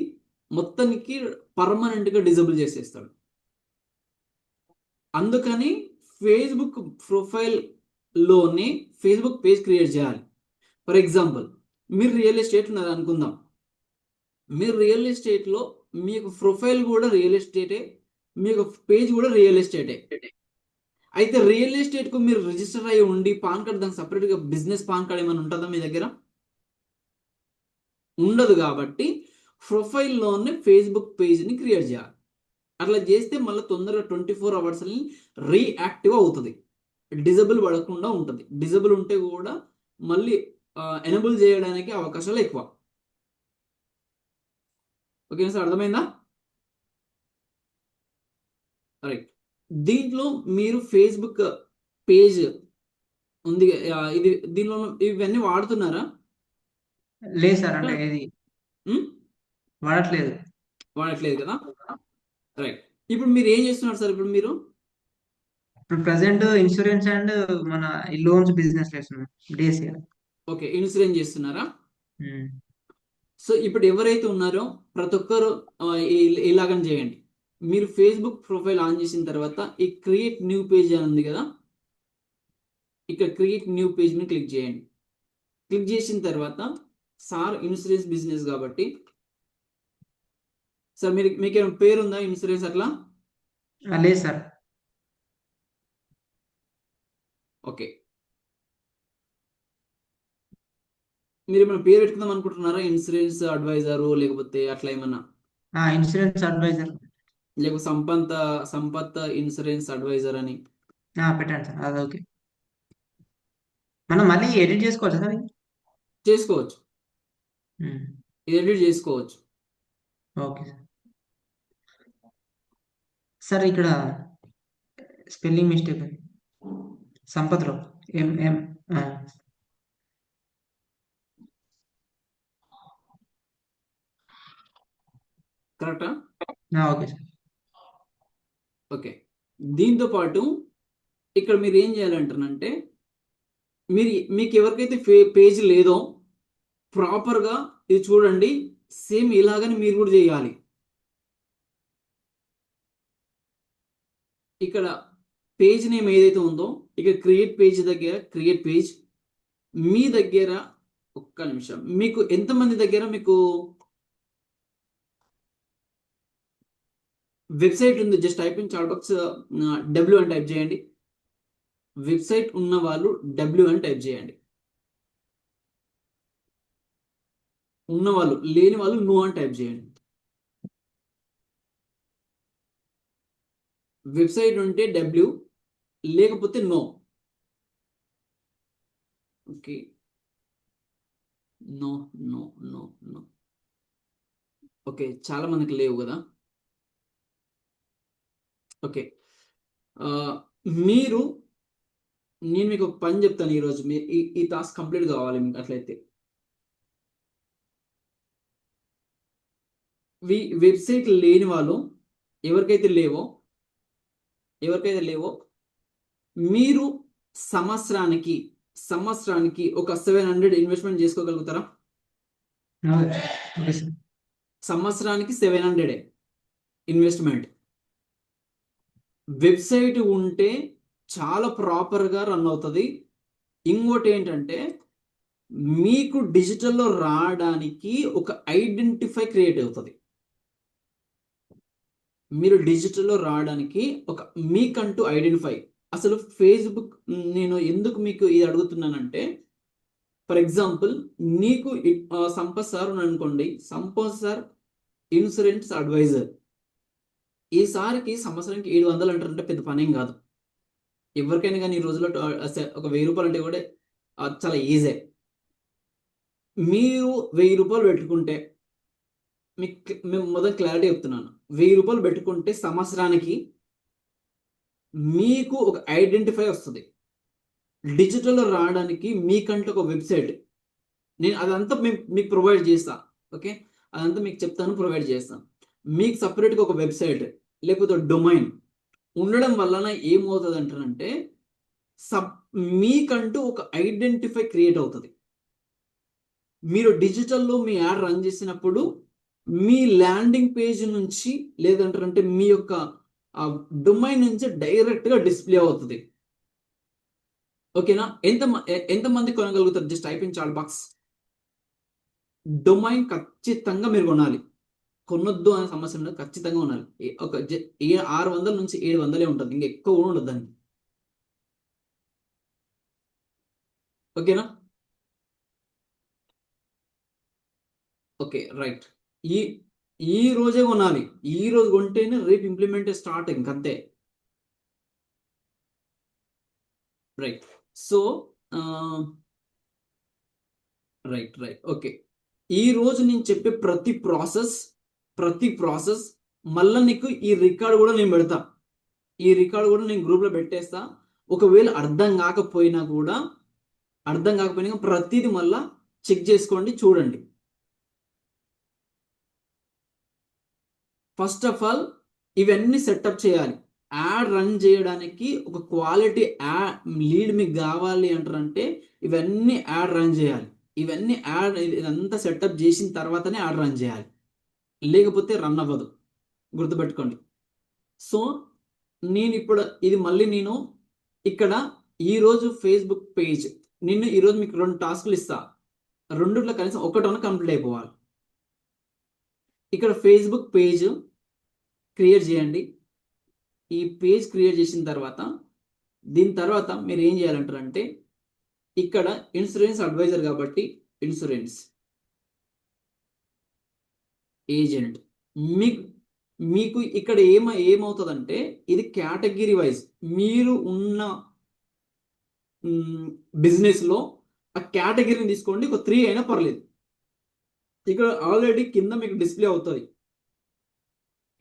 మొత్తానికి పర్మనెంట్గా డిజబుల్ చేసేస్తాడు. అందుకని ఫేస్బుక్ ప్రొఫైల్లోనే ఫేస్బుక్ పేజ్ క్రియేట్ చేయాలి. ఫర్ ఎగ్జాంపుల్ మీరు రియల్ ఎస్టేట్ ఉన్నది అనుకుందాం, మీరు రియల్ ఎస్టేట్లో మీ యొక్క ప్రొఫైల్ కూడా రియల్ ఎస్టేటే, మీ యొక్క పేజ్ కూడా రియల్ ఎస్టేటే. అయితే రియల్ ఎస్టేట్కు మీరు రిజిస్టర్ అయ్యి ఉండి పాన్ కార్డ్ దానికి సపరేట్గా బిజినెస్ పాన్ కార్డ్ ఏమైనా ఉంటుందా మీ దగ్గర? ఉండదు. కాబట్టి ప్రొఫైల్లోనే ఫేస్బుక్ పేజ్ని క్రియేట్ చేయాలి. అట్లా చేస్తే మళ్ళీ తొందరగా 24 hours రీయాక్టివ్ అవుతుంది, డిజబుల్ పడకుండా ఉంటుంది. డిజబుల్ ఉంటే కూడా మళ్ళీ ఎనబుల్ చేయడానికి అవకాశాలు ఎక్కువ. ఓకేనా సార్, అర్థమైందా? రైట్. దీంట్లో మీరు ఫేస్బుక్ పేజ్ ఉంది, దీనిలో ఇవన్నీ వాడుతున్నారా? లేదు సార్, అంటే ఇది వాడట్లేదు. వాడట్లేదు కదా? రైట్. ఇప్పుడు మీరు ఏం చేస్తున్నారు సార్? ఇప్పుడు మీరు ఇప్పుడు ప్రజెంట్ ఇన్సూరెన్స్ అండ్ మన ఈ లోన్స్ బిజినెస్ చేస్తున్నాం డీఎస్సీ. ఓకే, ఇన్సూరెన్స్ చేస్తున్నారా? సో ఇప్పుడు ఎవరైతే ఉన్నారో ప్రతి ఒక్కరు ఇలాగని చేయండి. మీరు ఫేస్బుక్ ప్రొఫైల్ ఆన్ చేసిన తర్వాత ఈ క్రియేట్ న్యూ పేజ్ అని ఉంది కదా, ఇక్కడ క్రియేట్ న్యూ పేజ్ని క్లిక్ చేయండి. క్లిక్ చేసిన తర్వాత సార్ ఇన్సూరెన్స్ బిజినెస్ కాబట్టి సార్ మీకేమైనా పేరు ఉందా ఇన్సూరెన్స్ అట్లా? లేదు సార్. ఓకే, మీరు ఏమైనా పేరు పెట్టుకుందాం అనుకుంటున్నారా? ఇన్సూరెన్స్ అడ్వైజరు లేకపోతే అట్లా ఏమన్నా? ఇన్సూరెన్స్ అడ్వైజర్ లేకపోతే సంపత్ ఇన్సూరెన్స్ అడ్వైజర్ అని పెట్టండి సార్, అది ఓకే. మనం మళ్ళీ ఎడిట్ చేసుకోవచ్చు సార్? చేసుకోవచ్చు, ఇది ఎడిట్ చేసుకోవచ్చు. Okay sir. ఇక్కడ స్పెల్లింగ్ మిస్టేక్ ఉంది సంపత్లో, ఎంఎం. కరెక్టా? Okay sir. ఓకే, దీంతో పాటు ఇక్కడ మీరు ఏం చేయాలంటారంటే మీకు ఎవరికైతే పేజ్ లేదో ప్రాపర్గా ఇది చూడండి, సేమ్ ఇలాగని మీరు కూడా చేయాలి. ఇక్కడ పేజ్ నేమ్ ఏదైతే ఉందో ఇక్కడ క్రియేట్ పేజ్ దగ్గర క్రియేట్ పేజ్ మీ దగ్గర ఒక్క నిమిషం మీకు ఎంతమంది దగ్గర మీకు వెబ్సైట్ ఉంది? Just type in chat box W అని టైప్ చేయండి. వెబ్సైట్ ఉన్న వాళ్ళు డబ్ల్యూ అని టైప్ చేయండి. ఉన్నవాళ్ళు, లేని వాళ్ళు నో అని టైప్ చేయండి. వెబ్సైట్ ఉంటే డబ్ల్యూ, లేకపోతే no. Okay, no no no no. Okay, చాలా మందికి లేవు కదా. ఓకే, మీరు నేను మీకు ఒక పని చెప్తాను ఈరోజు. మీరు ఈ టాస్క్ కంప్లీట్ కావాలి మీకు. అట్లయితే వెబ్సైట్ లేని వాళ్ళు ఎవరికైతే లేవో మీరు సంవత్సరానికి ఒక 700 ఇన్వెస్ట్మెంట్ చేసుకోగలుగుతారా? Okay sir. సంవత్సరానికి 700 ఇన్వెస్ట్మెంట్. వెబ్సైట్ ఉంటే చాలా ప్రాపర్గా రన్ అవుతుంది. ఇంకోటి ఏంటంటే మీకు డిజిటల్లో రావడానికి ఒక ఐడెంటిఫై క్రియేట్ అవుతుంది. మీరు డిజిటల్లో రావడానికి ఒక మీకంటూ ఐడెంటిఫై. అసలు ఫేస్బుక్, నేను ఎందుకు మీకు ఇది అడుగుతున్నానంటే, ఫర్ ఎగ్జాంపుల్ నీకు సంపత్ సార్ అనుకోండి. Sampath sir insurance advisor. ఈసారికి సంవత్సరానికి 700 అంటారంటే పెద్ద పనేం కాదు. ఎవరికైనా కానీ ఈ రోజుల్లో ఒక 1000 రూపాయలు అంటే కూడా చాలా ఈజీ. మీరు 1000 రూపాయలు పెట్టుకుంటే మేము మొదటి క్లారిటీ చెప్తున్నాను. 1000 రూపాయలు పెట్టుకుంటే సంవత్సరానికి మీకు ఒక ఐడెంటిఫై వస్తుంది. డిజిటల్లో రావడానికి మీకంటే ఒక వెబ్సైట్, నేను అదంతా మీకు ప్రొవైడ్ చేస్తాను. ఓకే, అదంతా మీకు చెప్తాను, ప్రొవైడ్ చేస్తాను. మీకు సపరేట్గా ఒక వెబ్సైట్ లేకపోతే డొమైన్ ఉండడం వలన ఏమవుతుంది అంటారంటే మీకంటూ ఒక ఐడెంటిఫై క్రియేట్ అవుతుంది. మీరు డిజిటల్లో మీ యాడ్ రన్ చేసినప్పుడు మీ ల్యాండింగ్ పేజ్ నుంచి లేదంటారంటే మీ యొక్క డొమైన్ నుంచి డైరెక్ట్గా డిస్ప్లే అవుతుంది. ఓకేనా? ఎంతమంది కొనగలుగుతారు? Just type in chat box. Domain ఖచ్చితంగా మీరు కొనాలి. కొనొద్దు అనే సమస్య ఉండదు, ఖచ్చితంగా కొనాలి. ఒక 600 నుంచి 700 ఉంటుంది, ఇంకా ఎక్కువ కూడా ఉండదు దానికి. ఓకేనా? Okay, right. ఈ రోజే కొనాలి. ఈ రోజు కొంటేనే రేపు ఇంప్లిమెంట్ స్టార్ట్, ఇంకంతే. రైట్. So right okay. ఈ రోజు నేను చెప్పే ప్రతి ప్రాసెస్ మళ్ళీ నీకు ఈ రికార్డు కూడా నేను పెడతా. ఈ రికార్డు కూడా నేను గ్రూప్లో పెట్టేస్తా. ఒకవేళ అర్థం కాకపోయినా ప్రతిదీ మళ్ళా చెక్ చేసుకోండి, చూడండి. ఫస్ట్ ఆఫ్ ఆల్ ఇవన్నీ సెటప్ చేయాలి. యాడ్ రన్ చేయడానికి ఒక క్వాలిటీ లీడ్ మీకు కావాలి అంటారంటే ఇవన్నీ యాడ్ రన్ చేయాలి. ఇదంతా సెటప్ చేసిన తర్వాతనే యాడ్ రన్ చేయాలి, లేకపోతే రన్ అవ్వదు. గుర్తుపెట్టుకోండి. సో నేను ఇప్పుడు ఇది మళ్ళీ నేను ఇక్కడ ఈరోజు ఫేస్బుక్ పేజ్ ఈరోజు మీకు 2 టాస్క్లు ఇస్తా. 2లో కనీసం ఒకటోన కంప్లీట్ అయిపోవాలి. ఇక్కడ ఫేస్బుక్ పేజ్ క్రియేట్ చేయండి. ఈ పేజ్ క్రియేట్ చేసిన తర్వాత దీని తర్వాత మీరు ఏం చేయాలంటారంటే ఇక్కడ ఇన్సూరెన్స్ అడ్వైజర్ కాబట్టి ఇన్సూరెన్స్ ఏజెంట్ మీకు ఇక్కడ ఏమవుతుందంటే ఇది కేటగిరీ వైజ్ మీరు ఉన్న బిజినెస్లో ఆ కేటగిరీని తీసుకోండి. ఒక 3 అయినా పర్లేదు. ఇక్కడ ఆల్రెడీ కింద మీకు డిస్ప్లే అవుతుంది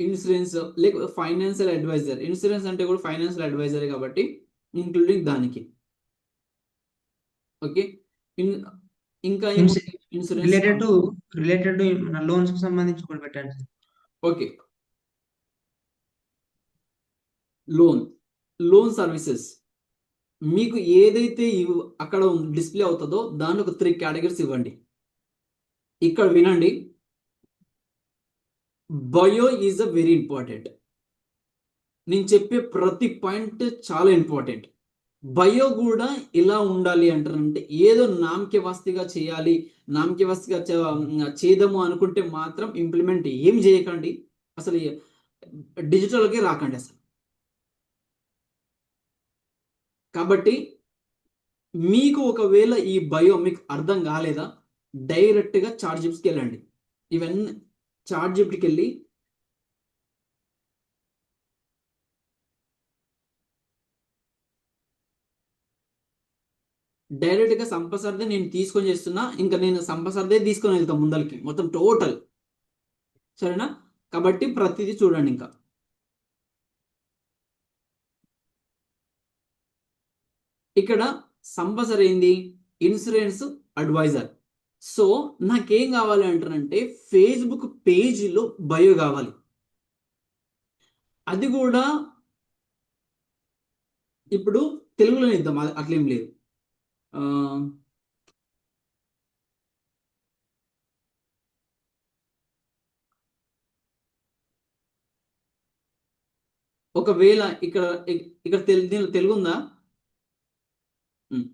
ఇన్సూరెన్స్, లేకపోతే ఫైనాన్షియల్ అడ్వైజర్. ఇన్సూరెన్స్ అంటే కూడా ఫైనాన్షియల్ అడ్వైజర్ కాబట్టి ఇంక్లూడింగ్ దానికి. ఓకే, ఇంకా ఇన్సూరెన్స్ రిలేటెడ్ టు మన లోన్స్ కి సంబంధించి కూడా పెట్టండి. ఓకే, లోన్ సర్వీసెస్ మీకు ఏదైతే అక్కడ డిస్ప్లే అవుతుందో దాంట్లో ఒక 3 కేటగిరీస్ ఇవ్వండి. ఇక్కడ వినండి, bio is a very important. నేను చెప్పే ప్రతి పాయింట్ చాలా ఇంపార్టెంట్. బయో కూడా ఇలా ఉండాలి అంటారంటే ఏదో నామకే వస్తిగా చేయాలి, నామకే వస్తిగా చేద్దాము అనుకుంటే మాత్రం ఇంప్లిమెంట్ ఏం చేయకండి, అసలు డిజిటల్కి రాకండి అసలు. కాబట్టి మీకు ఒకవేళ ఈ బయో మీకు అర్థం కాలేదా, డైరెక్ట్గా చాట్‌జిపిటికి వెళ్ళండి. ఇవన్నీ చాట్‌జిపిటికి వెళ్ళి డైరెక్ట్గా సంపసర్దే నేను తీసుకొని చేస్తున్నా, ఇంకా నేను సంపసర్దే తీసుకొని వెళ్తాను ముందరికి మొత్తం టోటల్, సరేనా? కాబట్టి ప్రతిదీ చూడండి. ఇంకా ఇక్కడ సంపసర్ ఏంది, ఇన్సూరెన్స్ అడ్వైజర్. సో నాకేం కావాలి అంటారంటే ఫేస్బుక్ పేజీలో బయో కావాలి, అది కూడా ఇప్పుడు తెలుగులోనే ఇద్దాం, అట్లేం లేదు. ఆ, ఒకవేళ ఇక్కడ ఇక్కడ దీనిలో తెలుగు ఉందా? ఉమ్.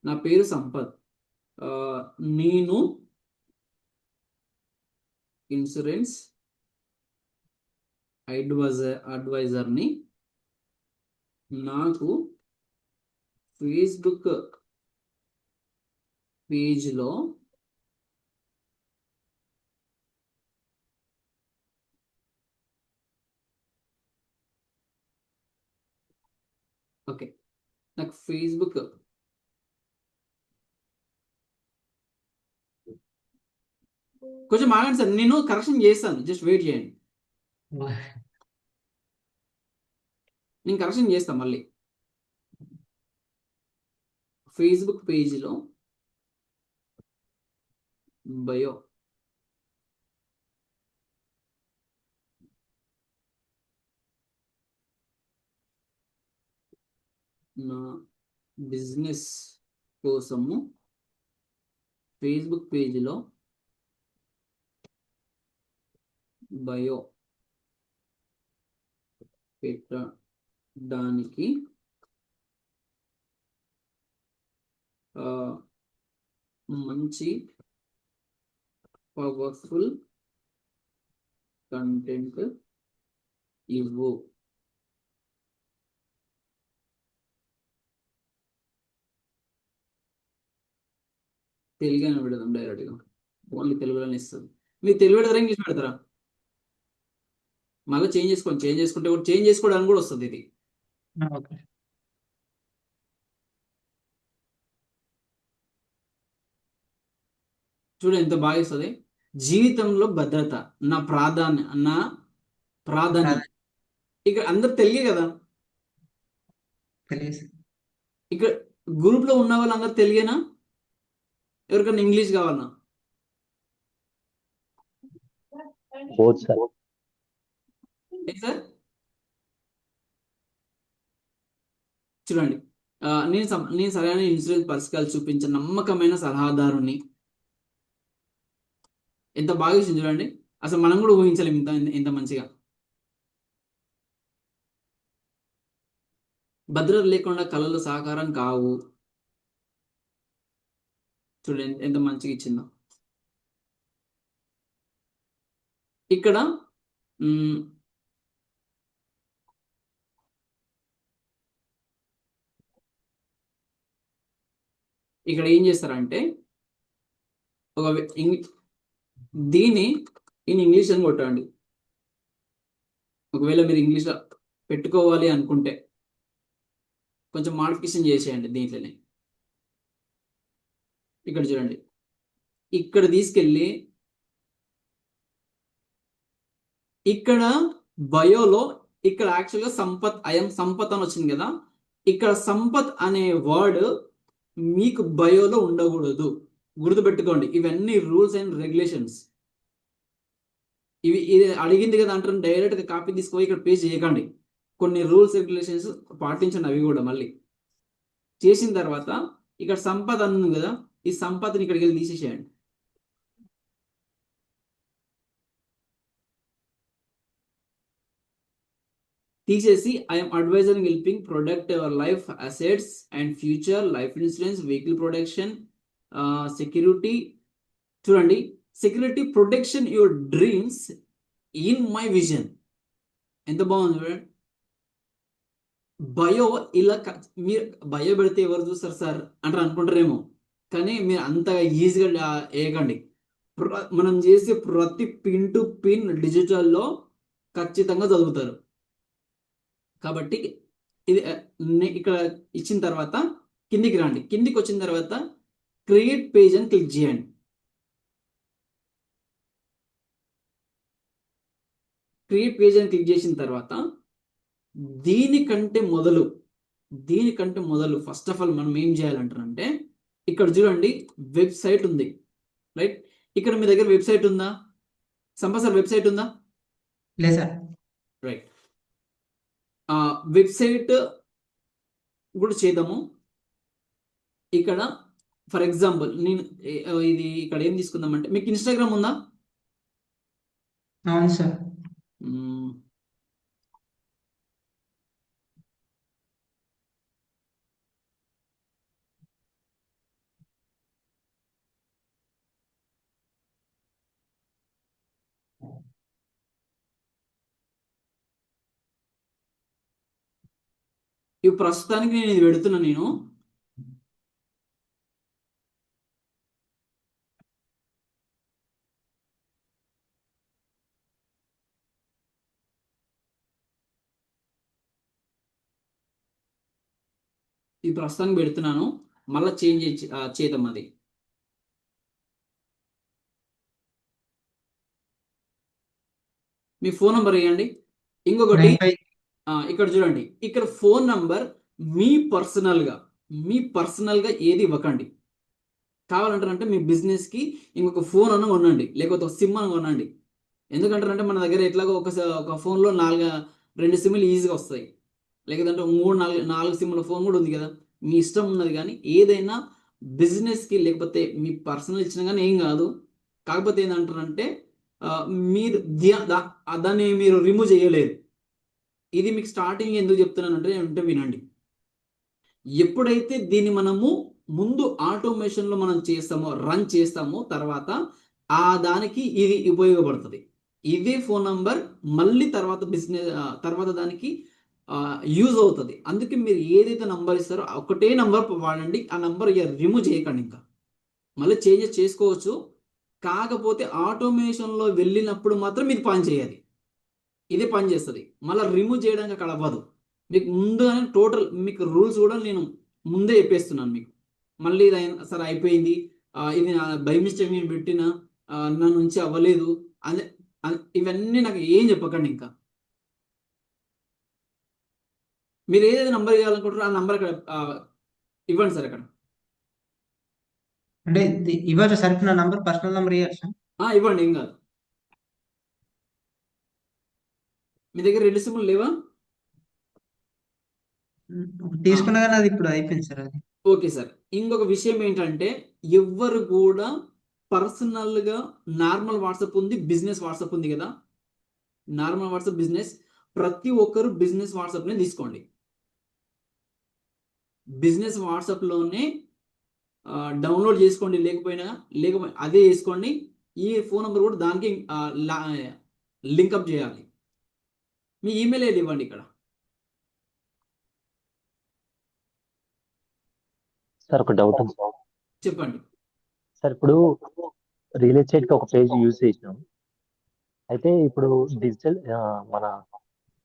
నా పేరు సంపత్, ఆ, నేను ఇన్సూరెన్స్ అడ్వైజర్ని. నాకు ఫేస్బుక్ పేజ్లో ఓకే, నాకు ఫేస్బుక్ కొంచెం ఆగండి సార్, నేను కరెక్షన్ చేస్తాను, జస్ట్ వెయిట్ చేయండి, నేను కరెక్షన్ చేస్తాను మళ్ళీ. ఫేస్బుక్ పేజీలో బయో నా బిజినెస్ కోసము ఫేస్బుక్ పేజీలో బయో పెట్టడానికి మంచి పవర్ఫుల్ కంటెంట్ ఇవ్వు. తెలుగునే పెడదాం డైరెక్ట్గా, ఓన్లీ తెలుగులోనే ఇస్తుంది. మీరు తెలుగు పెడతారా ఇంగ్లీష్ పెడతారా? మళ్ళీ చేంజ్ చేసుకుంటే కూడా చేంజ్ చేసుకోవడానికి కూడా వస్తుంది ఇది. ఓకే. చూడు ఎంత బాగా ఇస్తుంది. జీవితంలో భద్రత నా ప్రాధాన్యం. ఇక్కడ అందరు తెలుగే కదా, తెలియదు. ఇక్కడ గ్రూప్ లో ఉన్న వాళ్ళందరూ తెలుగేనా, ఎవరికైనా ఇంగ్లీష్ కావాలన్నా? Both sir. సార్ చూడండి, నేను సరైన ఇన్సూరెన్స్ పరిష్కారాలు చూపించే నమ్మకమైన సలహాదారుని. ఎంత బాగా ఇచ్చింది చూడండి, అసలు మనం కూడా ఊహించలేము ఇంత మంచిగా. భద్రత లేకుండా కళలు సాకారం కావు. చూడండి ఎంత మంచిగా ఇచ్చిందో. ఇక్కడ ఇక్కడ ఏం చేస్తారంటే ఒక దీన్ని ఇంగ్లీష్ అని కొట్టండి. ఒకవేళ మీరు ఇంగ్లీష్లో పెట్టుకోవాలి అనుకుంటే కొంచెం మాడిఫికేషన్ చేసేయండి దీంట్లోనే. ఇక్కడ చూడండి, ఇక్కడ తీసుకెళ్ళి ఇక్కడ బయోలో ఇక్కడ యాక్చువల్గా సంపత్ అని వచ్చింది కదా, ఇక్కడ సంపత్ అనే వర్డ్ మీకు బయోలో ఉండకూడదు, గుర్తుపెట్టుకోండి. ఇవన్నీ రూల్స్ అండ్ రెగ్యులేషన్స్. ఇది అడిగింది కదా అంటారు, డైరెక్ట్గా కాపీ తీసుకొని ఇక్కడ పేస్ట్ చేయకండి. కొన్ని రూల్స్ రెగ్యులేషన్స్ పాటించండి. అవి కూడా మళ్ళీ చేసిన తర్వాత ఇక్కడ సంపద అన్నది కదా, ఈ సంపదని ఇక్కడికి వెళ్ళి తీసేసేయండి. తీసేసి I'm advising helping product your life assets and future life insurance vehicle protection security. చూడండి, security protection your dreams in my vision. ఎంత బాగుంది చూడండి. బయో ఇలా మీరు బయో పెడితే ఎవరు చూస్తారు సార్ అంటారు అనుకుంటారేమో, కానీ మీరు అంతగా ఈజీగా వేయకండి. మనం చేసే ప్రతి పిన్ టు పిన్ డిజిటల్లో ఖచ్చితంగా చదువుతారు. కాబట్టి ఇది ఇక్కడ ఇచ్చిన తర్వాత కిందికి రండి. కిందికి వచ్చిన తర్వాత క్రియేట్ పేజ్ అని క్లిక్ చేయండి. క్రియేట్ పేజ్ అని క్లిక్ చేసిన తర్వాత దీనికంటే మొదలు ఫస్ట్ ఆఫ్ ఆల్ మనం ఏం చేయాలంటారంటే, ఇక్కడ చూడండి వెబ్సైట్ ఉంది, రైట్? ఇక్కడ మీ దగ్గర వెబ్సైట్ ఉందా సంపత్ సార్? వెబ్సైట్ ఉందా? లేదు సార్. రైట్. వెబ్సైట్ కూడా చేద్దాము. ఇక్కడ ఫర్ ఎగ్జాంపుల్ నేను ఇది ఇక్కడ ఏం తీసుకుందామంటే, మీకు ఇన్స్టాగ్రామ్ ఉందా? అవును సార్. ఇవి ప్రస్తుతానికి నేను ఇది పెడుతున్నా. నేను ఇది ప్రస్తుతానికి పెడుతున్నాను, మళ్ళీ చేంజ్ చేద్దాం. అది మీ ఫోన్ నంబర్ ఇవ్వండి. ఇంకొకటి 95. ఇక్కడ చూడండి, ఇక్కడ ఫోన్ నంబర్ మీ పర్సనల్గా ఏది ఇవ్వకండి. కావాలంటారంటే మీ బిజినెస్కి ఇంకొక ఫోన్ అన్న కొనండి, లేకపోతే ఒక సిమ్ అని కొనండి. ఎందుకంటారంటే మన దగ్గర ఎట్లాగో ఒక ఫోన్లో 2 సిమ్లు ఈజీగా వస్తాయి, లేకపోతే 3-4 సిమ్ల ఫోన్ కూడా ఉంది కదా. మీ ఇష్టం ఉన్నది, కానీ ఏదైనా బిజినెస్కి లేకపోతే మీ పర్సనల్ ఇచ్చినా కానీ ఏం కాదు. కాకపోతే ఏంటంటారంటే మీరు దాన్ని మీరు రిమూవ్ చేయలేరు. ఇది మీకు స్టార్టింగ్ ఎందుకు చెప్తున్నానంటే వినండి. ఎప్పుడైతే దీన్ని మనము ముందు ఆటోమేషన్లో మనం రన్ చేస్తామో తర్వాత దానికి ఇది ఉపయోగపడుతుంది. ఇదే ఫోన్ నంబర్ మళ్ళీ తర్వాత దానికి యూజ్ అవుతుంది. అందుకే మీరు ఏదైతే నంబర్ ఇస్తారో ఒకటే నంబర్ వాడండి. ఆ నంబర్ రిమూవ్ చేయకండి. ఇంకా మళ్ళీ చేంజెస్ చేసుకోవచ్చు, కాకపోతే ఆటోమేషన్లో వెళ్ళినప్పుడు మాత్రం ఇది పని చేయాలి. ఇదే పని చేస్తుంది. మళ్ళీ రిమూవ్ చేయడానికి అక్కడ అవ్వదు. మీకు ముందుగానే టోటల్ మీకు రూల్స్ కూడా నేను ముందే చెప్పేస్తున్నాను మీకు. మళ్ళీ ఇది సరే అయిపోయింది, ఇది బై మిస్టేక్ నేను పెట్టిన నా నుంచి అవ్వలేదు అదే ఇవన్నీ నాకు ఏం చెప్పకండి. ఇంకా మీరు ఏదైతే నంబర్ ఇవ్వాలనుకుంటారో ఆ నంబర్ అక్కడ ఇవ్వండి సార్. అక్కడ అంటే ఇవ్వచ్చు సార్. నా నంబర్ పర్సనల్ నంబర్ ఇవ్వచ్చు. ఇవ్వండి, ఏం కాదు. మీ దగ్గర 2 సిమ్లు లేవా? తీసుకున్నా కానీ అది ఇప్పుడు అయిపోయింది సార్. అది ఓకే సార్. ఇంకొక విషయం ఏంటంటే, ఎవ్వరు కూడా పర్సనల్గా నార్మల్ వాట్సాప్ ఉంది, బిజినెస్ వాట్సాప్ ఉంది కదా. నార్మల్ వాట్సాప్, బిజినెస్, ప్రతి ఒక్కరు బిజినెస్ వాట్సాప్నే తీసుకోండి. బిజినెస్ వాట్సాప్లోనే డౌన్లోడ్ చేసుకోండి. లేకపోయినా అదే వేసుకోండి. ఈ ఫోన్ నెంబర్ కూడా దానికి లింకప్ చేయాలి. మీ ఈమెయిల్ ఐడి ఇవ్వండి. ఇక్కడ సార్ ఒక డౌట్ ఉంది. చెప్పండి సార్ ఇప్పుడు రియల్ ఎస్టేట్ కి ఒక పేజ్ యూజ్ చేసినాం. అయితే ఇప్పుడు డిజిటల్ మన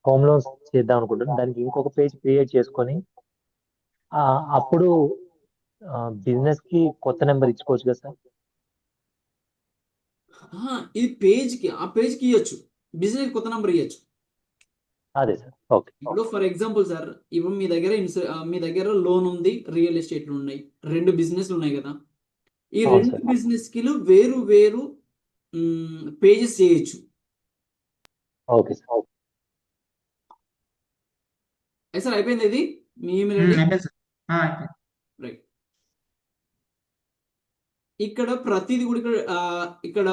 హోమ్ లోన్స్ చేద్దాం అనుకుంటున్నాం. దానికి ఇంకొక పేజ్ క్రియేట్ చేసుకొని అప్పుడు బిజినెస్ కి కొత్త నెంబర్ ఇచ్చుకోవచ్చు కదా సార్? ఇది ఆ పేజ్కి ఇవ్వచ్చు, బిజినెస్ కొత్త నెంబర్ ఇవ్వచ్చు. అదే సార్. ఓకే. ఇప్పుడు ఫర్ ఎగ్జాంపుల్ సార్, ఇప్పుడు మీ దగ్గర లోన్ ఉంది, రియల్ ఎస్టేట్లు ఉన్నాయి, 2 బిజినెస్లు ఉన్నాయి కదా. ఈ 2 బిజినెస్ కి వేరు వేరు పేజెస్ చేయొచ్చు. Okay sir. సార్ అయిపోయింది. ఇది మీ ఈమెయిల్ ఐడి. రైట్. ఇక్కడ ప్రతిది కూడా ఇక్కడ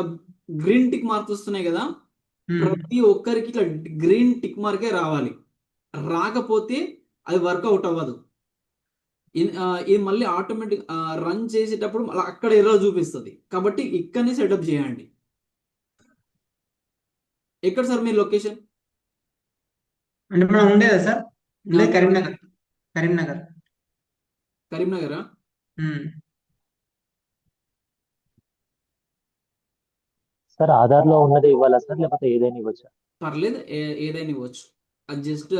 గ్రీన్ టిక్ మార్క్స్ వస్తున్నాయి కదా. ప్రతి ఒక్కరికి ఇట్లా గ్రీన్ టిక్ మార్కే రావాలి. రాకపోతే అది వర్కౌట్ అవ్వదు. ఇది మళ్ళీ ఆటోమేటిక్ రన్ చేసేటప్పుడు మళ్ళీ అక్కడ ఎర్రర్ చూపిస్తుంది. కాబట్టి ఇక్కడనే సెటప్ చేయండి. ఎక్కడ సార్ మీ లొకేషన్? అంటే మనం ఉండేదా సార్? ఉండేది కరీంనగర్. కరీంనగరా? ఉమ్. సార్ ఆధార్లో ఉన్నది ఇవ్వాలా సార్, లేకపోతే ఏదైనా ఇవ్వచ్చా? పర్లేదు, ఏదైనా ఇవ్వచ్చు. అది జస్ట్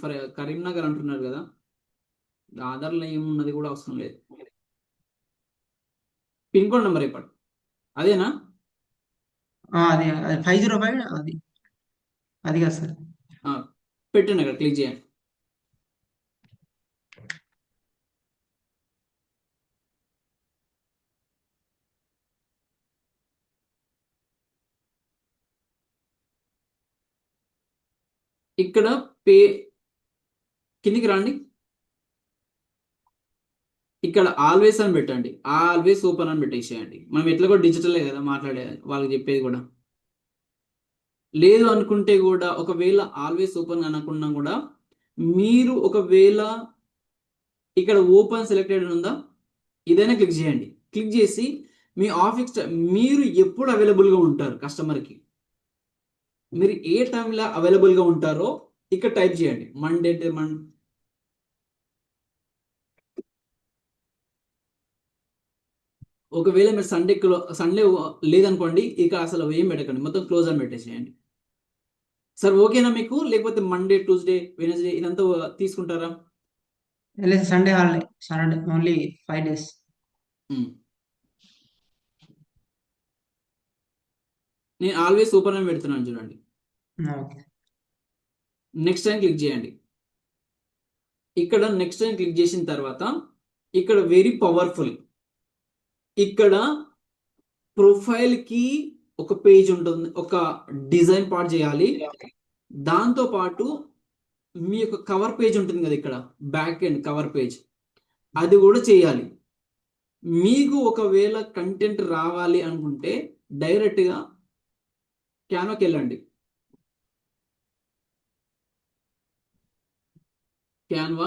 ఫర్ కరీంనగర్ అంటున్నారు కదా, ఆధార్లో ఏమున్నది కూడా అవసరం లేదు. పిన్ కోడ్ నెంబర్ చెప్పండి. అదేనా? అది 505 అది కాదు సార్. పెట్టండి, అక్కడ క్లిక్ చేయండి. ఇక్కడ కిందికి రండి. ఇక్కడ ఆల్వేస్ అని పెట్టండి. ఆల్వేస్ ఓపెన్ అని పెట్టేసేయండి. మనం ఎట్లా కూడా డిజిటలే కదా మాట్లాడేది, వాళ్ళకి చెప్పేది కూడా. లేదు అనుకుంటే కూడా, ఒకవేళ ఆల్వేస్ ఓపెన్ అనకుండా కూడా, మీరు ఒకవేళ ఇక్కడ ఓపెన్ సెలెక్టెడ్ ఉందా, ఇదైనా క్లిక్ చేయండి. క్లిక్ చేసి మీ ఆఫీస్ మీరు ఎప్పుడు అవైలబుల్గా ఉంటారు కస్టమర్కి, మీరు ఏ టైంలో అవైలబుల్గా ఉంటారో ఇక్కడ టైప్ చేయండి. మండే ఒకవేళ మీరు సండే లేదనుకోండి, ఇక అసలు ఏం పెట్టకండి, మొత్తం క్లోజ్ అని పెట్టేసేయండి. సార్ ఓకేనా మీకు? లేకపోతే మండే, ట్యూస్డే, వెనస్డే ఇదంతా తీసుకుంటారా? లేదు, Sunday holiday. Sunday only 5 days. నేను ఆల్వేస్ ఓపెన్ అని పెడుతున్నాను చూడండి. ఓకే. నెక్స్ట్ టైం క్లిక్ చేయండి. ఇక్కడ నెక్స్ట్ టైం క్లిక్ చేసిన తర్వాత ఇక్కడ వెరీ పవర్ఫుల్, ఇక్కడ ప్రొఫైల్కి ఒక పేజ్ ఉంటుంది, ఒక డిజైన్ పార్ట్ చేయాలి. దాంతో పాటు మీ యొక్క కవర్ పేజ్ ఉంటుంది కదా, ఇక్కడ బ్యాక్ ఎండ్ కవర్ పేజ్, అది కూడా చేయాలి. మీకు ఒకవేళ కంటెంట్ రావాలి అనుకుంటే డైరెక్ట్గా క్యాన్వాకి వెళ్ళండి. Canva,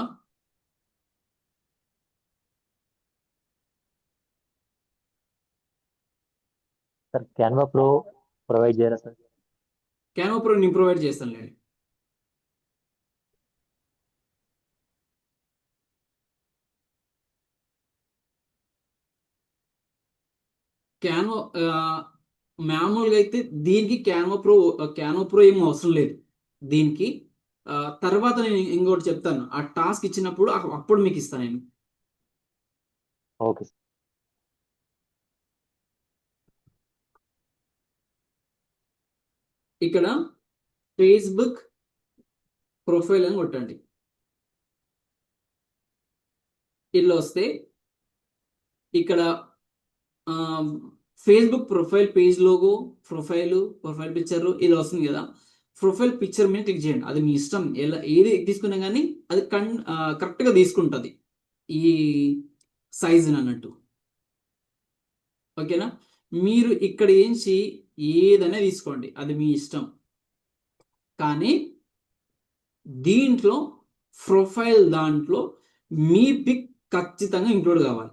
sir Canva pro provide చేయరా సార్? క్యాన్వా ప్రో నేను ప్రొవైడ్ చేస్తాను లేండి. క్యాన్వా మామూలుగా అయితే దీనికి క్యాన్వా ప్రో ఏం అవసరం లేదు దీనికి. తర్వాత నేను ఇంకోటి చెప్తాను, ఆ టాస్క్ ఇచ్చినప్పుడు అప్పుడు మీకు ఇస్తాను నేను. Okay sir. ఇక్కడ ఫేస్బుక్ ప్రొఫైల్ అని కొట్టండి. ఇలా వస్తే ఇక్కడ Facebook profile page logo, profile picture ఇలా వస్తుంది కదా. ప్రొఫైల్ పిక్చర్ మీద క్లిక్ చేయండి. అది మీ ఇష్టం, ఎలా ఏది తీసుకున్నా కానీ అది కరెక్ట్గా తీసుకుంటుంది ఈ సైజుని అన్నట్టు. ఓకేనా? మీరు ఇక్కడ ఏంచి ఏదైనా తీసుకోండి, అది మీ ఇష్టం. కానీ దీంట్లో ప్రొఫైల్ దాంట్లో మీ పిక్ ఖచ్చితంగా ఇంక్లూడ్ కావాలి.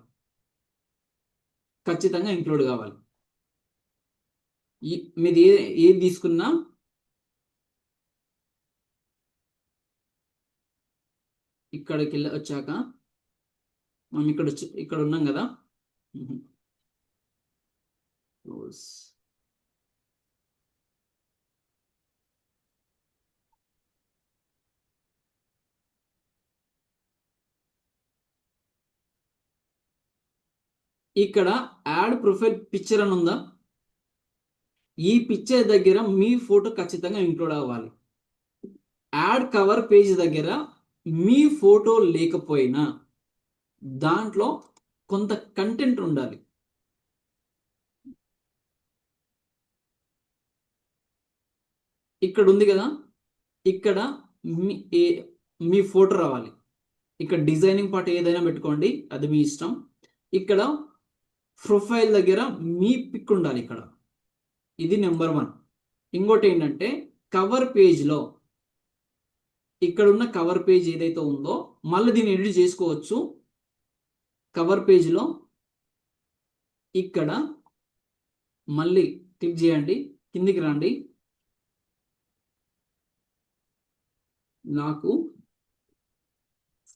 మీది ఏది తీసుకున్నా ఇక్కడికి వచ్చాక మనం ఇక్కడ ఉన్నాం కదా. ఇక్కడ యాడ్ ప్రొఫైల్ పిక్చర్ అని ఉందా, ఈ పిక్చర్ దగ్గర మీ ఫోటో ఖచ్చితంగా ఇంక్లూడ్ అవ్వాలి. యాడ్ కవర్ పేజ్ దగ్గర మీ ఫోటో లేకపోయినా దాంట్లో కొంత కంటెంట్ ఉండాలి. ఇక్కడ ఉంది కదా, ఇక్కడ మీ ఫోటో రావాలి. ఇక్కడ డిజైనింగ్ పార్ట్ ఏదైనా పెట్టుకోండి, అది మీ ఇష్టం. ఇక్కడ ప్రొఫైల్ దగ్గర మీ పిక్ ఉండాలి. ఇక్కడ ఇది నెంబర్ 1. ఇంకోటి ఏంటంటే కవర్ పేజ్లో ఇక్కడ ఉన్న కవర్ పేజ్ ఏదైతే ఉందో మళ్ళీ దీన్ని ఎడిట్ చేసుకోవచ్చు. కవర్ పేజ్లో ఇక్కడ మళ్ళీ క్లిక్ చేయండి, కిందికి రండి. నాకు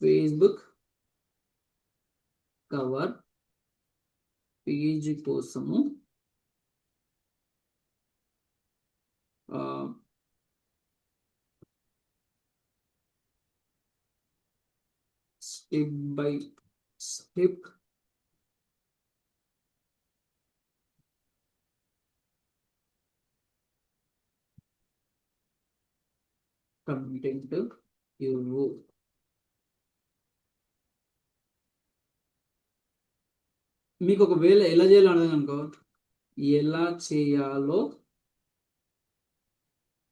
ఫేస్బుక్ కవర్ పేజ్ కోసము స్టెప్ బై స్టెప్ కంటెంట్ ఇవ్వు. మీకు ఒకవేళ ఎలా చేయాలో అర్థం అనుకో, ఎలా చేయాలో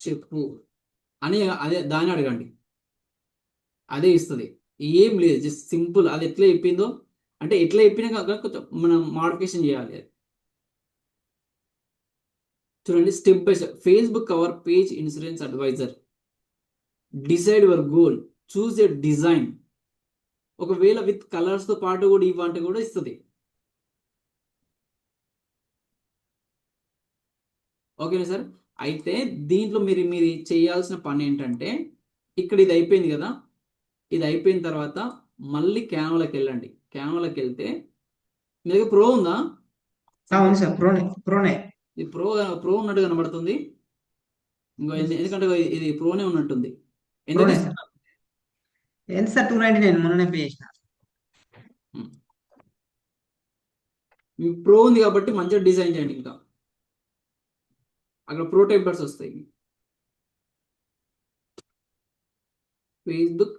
చెప్పు అని అదే దాన్ని అడగండి, అదే ఇస్తుంది. ఏం లేదు, జస్ట్ సింపుల్. అది ఎట్లా చెప్పిందో అంటే ఎట్లా చెప్పినా కొంచెం మనం మోడిఫికేషన్ చేయాలి. చూడండి, step by step. Facebook cover page insurance advisor, decide your goal, choose a design. ఒకవేళ విత్ కలర్స్తో పాటు కూడా ఇవ్వంటే కూడా ఇస్తుంది. ఓకేనా సార్? అయితే దీంట్లో మీరు మీరు చేయాల్సిన పని ఏంటంటే, ఇక్కడ ఇది అయిపోయింది కదా, ఇది అయిపోయిన తర్వాత మళ్ళీ క్యాన్వాలోకి వెళ్ళండి. క్యాన్వాలోకి వెళ్తే మీ దగ్గర ప్రో ఉందా? అవును సార్, ప్రోనే. ఇది ప్రో ఉన్నట్టు కనబడుతుంది. ఇంకో ఎందుకంటే ఇది ప్రోనే ఉన్నట్టుంది. ఎంత ప్రోనే సార్. తీసుకున్నారు? ఎంత సార్? 299 మొన్ననే పే చేసిన. ప్రో ఉంది కాబట్టి మంచిగా డిజైన్ చేయండి. ఇంకా అక్కడ ప్రో టెంప్లెట్స్ వస్తాయి. ఫేస్బుక్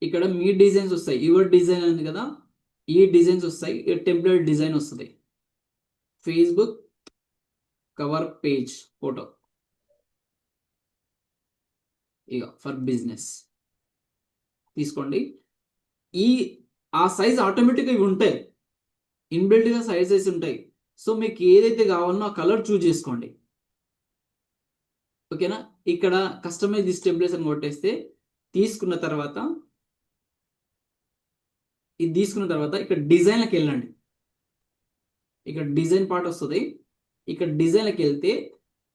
ఇక్కడ మీ డిజైన్స్ వస్తాయి. యువర్ డిజైన్ ఉంది కదా, ఈ డిజైన్స్ వస్తాయి. టెంప్లెట్ డిజైన్ వస్తుంది. ఫేస్బుక్ కవర్ పేజ్ ఫోటో ఇక ఫర్ బిజినెస్ తీసుకోండి. ఆ సైజ్ ఆటోమేటిక్గా ఇవి ఉంటాయి, ఇన్బిల్ట్గా సైజెస్ ఉంటాయి. సో మీకు ఏదైతే కావాలనో ఆ కలర్ చూజ్ చేసుకోండి. ఓకేనా? ఇక్కడ కస్టమైజ్ దిస్ టెంప్లెట్స్ అని కొట్టేస్తే తీసుకున్న తర్వాత ఇక్కడ డిజైన్లకు వెళ్ళండి. ఇక్కడ డిజైన్ పార్ట్ వస్తుంది. ఇక్కడ డిజైన్లకు వెళ్తే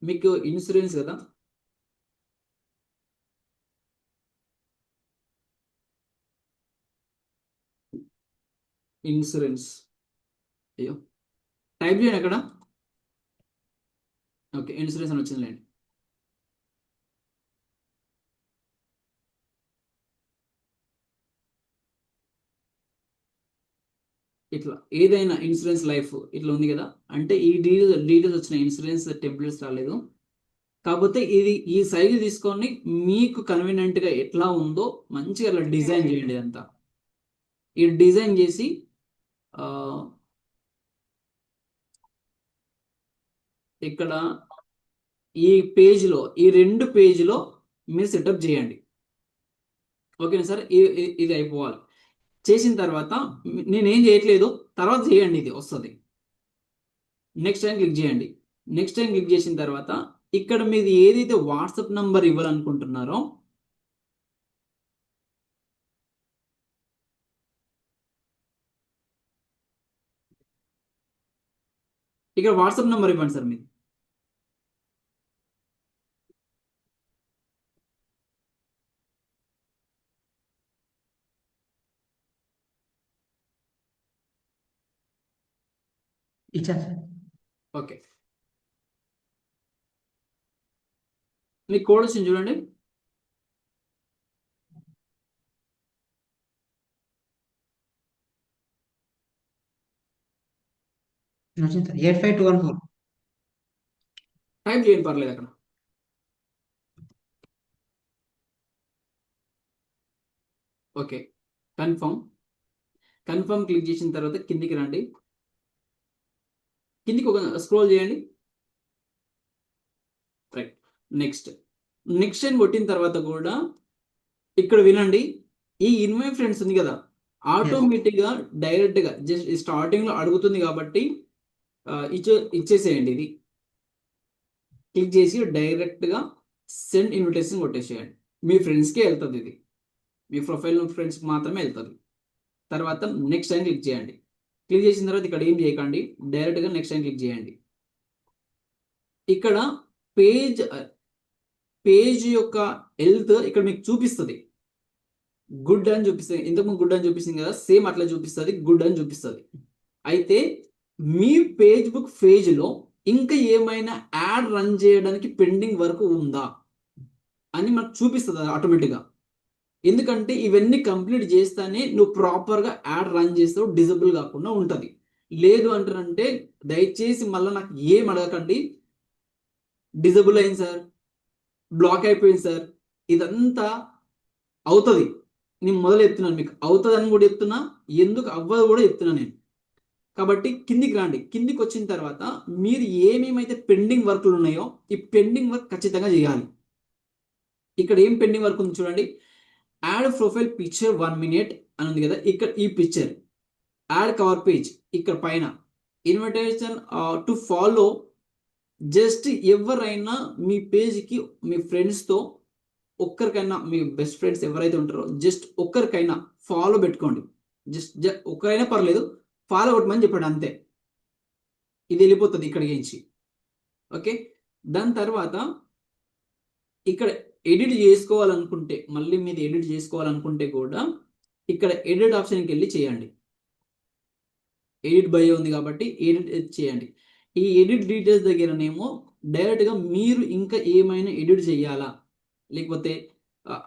మీకు ఇన్సూరెన్స్ కదా, ఇన్సూరెన్స్ అయ్యో టైప్ చేయండి అక్కడ. ఓకే, ఇన్సూరెన్స్ అని వచ్చిందిలేండి. ఇట్లా ఏదైనా ఇన్సూరెన్స్ లైఫ్ ఇట్లా ఉంది కదా, అంటే ఈ డీటెయిల్స్ వచ్చిన ఇన్సూరెన్స్ టెంప్లెట్స్ రాలేదు. కాకపోతే ఈ సైజు తీసుకొని మీకు కన్వీనియంట్గా ఎట్లా ఉందో మంచిగా అలా డిజైన్ చేయండి. అంతా ఈ డిజైన్ చేసి ఇక్కడ ఈ పేజ్లో, ఈ 2 పేజీలో మీరు సెటప్ చేయండి. ఓకేనా సార్? ఇది అయిపోవాలి. చేసిన తర్వాత నేనేం చేయట్లేదు, తర్వాత చేయండి, ఇది వస్తుంది. నెక్స్ట్ టైం క్లిక్ చేయండి. నెక్స్ట్ టైం క్లిక్ చేసిన తర్వాత ఇక్కడ మీది ఏదైతే వాట్సాప్ నంబర్ ఇవ్వాలనుకుంటున్నారో ఇక్కడ వాట్సాప్ నంబర్ ఇవ్వండి సార్ మీది. ఇచ్చాను సార్. ఓకే, మీకు కోడ్ వచ్చింది చూడండి. వచ్చింది సార్. 85214. టైప్ చేయండి, పర్లేదు. అక్కడ ఓకే, కన్ఫర్మ్ క్లిక్ చేసిన తర్వాత కిందికి రండి. కిందికి ఒక స్క్రోల్ చేయండి. రైట్, నెక్స్ట్ అని కొట్టిన తర్వాత కూడా ఇక్కడ వినండి. ఈ ఇన్వైట్ ఫ్రెండ్స్ ఉంది కదా, ఆటోమేటిక్గా డైరెక్ట్గా జస్ట్ స్టార్టింగ్లో అడుగుతుంది కాబట్టి ఇచ్చేసేయండి. ఇది క్లిక్ చేసి డైరెక్ట్గా సెండ్ ఇన్విటేషన్ కొట్టేసేయండి. మీ ఫ్రెండ్స్కే వెళ్తుంది ఇది, మీ ప్రొఫైల్ ఫ్రెండ్స్కి మాత్రమే వెళ్తుంది. తర్వాత నెక్స్ట్ టైం క్లిక్ చేయండి. క్లిక్ చేసిన తర్వాత ఇక్కడ ఏం చేయకండి, డైరెక్ట్గా నెక్స్ట్ టైం క్లిక్ చేయండి. ఇక్కడ పేజ్ యొక్క హెల్త్ ఇక్కడ మీకు చూపిస్తుంది, గుడ్ అని చూపిస్తుంది. ఇంతకుముందు గుడ్ అని చూపిస్తుంది కదా, సేమ్ అట్లా చూపిస్తుంది, గుడ్ అని చూపిస్తుంది. అయితే మీ ఫేస్బుక్ పేజ్లో ఇంకా ఏమైనా యాడ్ రన్ చేయడానికి పెండింగ్ వర్క్ ఉందా అని మనకు చూపిస్తుంది ఆటోమేటిక్గా. ఎందుకంటే ఇవన్నీ కంప్లీట్ చేస్తేనే నువ్వు ప్రాపర్గా యాడ్ రన్ చేస్తావు, డిజబుల్ కాకుండా ఉంటుంది. లేదు అంటారంటే దయచేసి మళ్ళీ నాకు ఏం అడగకండి, డిజబుల్ అయింది సార్, బ్లాక్ అయిపోయింది సార్, ఇదంతా అవుతుంది. నేను మొదలు చెప్తున్నాను, మీకు అవుతుంది అని కూడా చెప్తున్నా, ఎందుకు అవ్వదు కూడా చెప్తున్నా నేను. కాబట్టి కిందికి రండి. కిందికి వచ్చిన తర్వాత మీరు ఏమేమైతే పెండింగ్ వర్క్లు ఉన్నాయో ఈ పెండింగ్ వర్క్ ఖచ్చితంగా చేయాలి. ఇక్కడ ఏం పెండింగ్ వర్క్ ఉంది చూడండి. యాడ్ ప్రొఫైల్ పిక్చర్ 1 minute అని ఉంది కదా, ఇక్కడ ఈ పిక్చర్, యాడ్ కవర్ పేజ్ ఇక్కడ పైన, ఇన్విటేషన్ టు ఫాలో. జస్ట్ ఎవరైనా మీ పేజ్కి మీ ఫ్రెండ్స్తో ఒక్కరికైనా, మీ బెస్ట్ ఫ్రెండ్స్ ఎవరైతే ఉంటారో జస్ట్ ఒక్కరికైనా ఫాలో పెట్టుకోండి. జస్ట్ ఒక్కరైనా పర్లేదు, ఫాలో కొట్టమని చెప్పండి అంతే. ఇది వెళ్ళిపోతుంది ఇక్కడికి నుంచి. ఓకే, దాని తర్వాత ఇక్కడ ఎడిట్ చేసుకోవాలనుకుంటే, మళ్ళీ మీరు ఎడిట్ చేసుకోవాలనుకుంటే కూడా ఇక్కడ ఎడిట్ ఆప్షన్కి వెళ్ళి చేయండి. ఎడిట్ బయో ఉంది కాబట్టి ఎడిట్ చేయండి. ఈ ఎడిట్ డీటెయిల్స్ దగ్గరనేమో డైరెక్ట్గా మీరు ఇంకా ఏమైనా ఎడిట్ చేయాలా లేకపోతే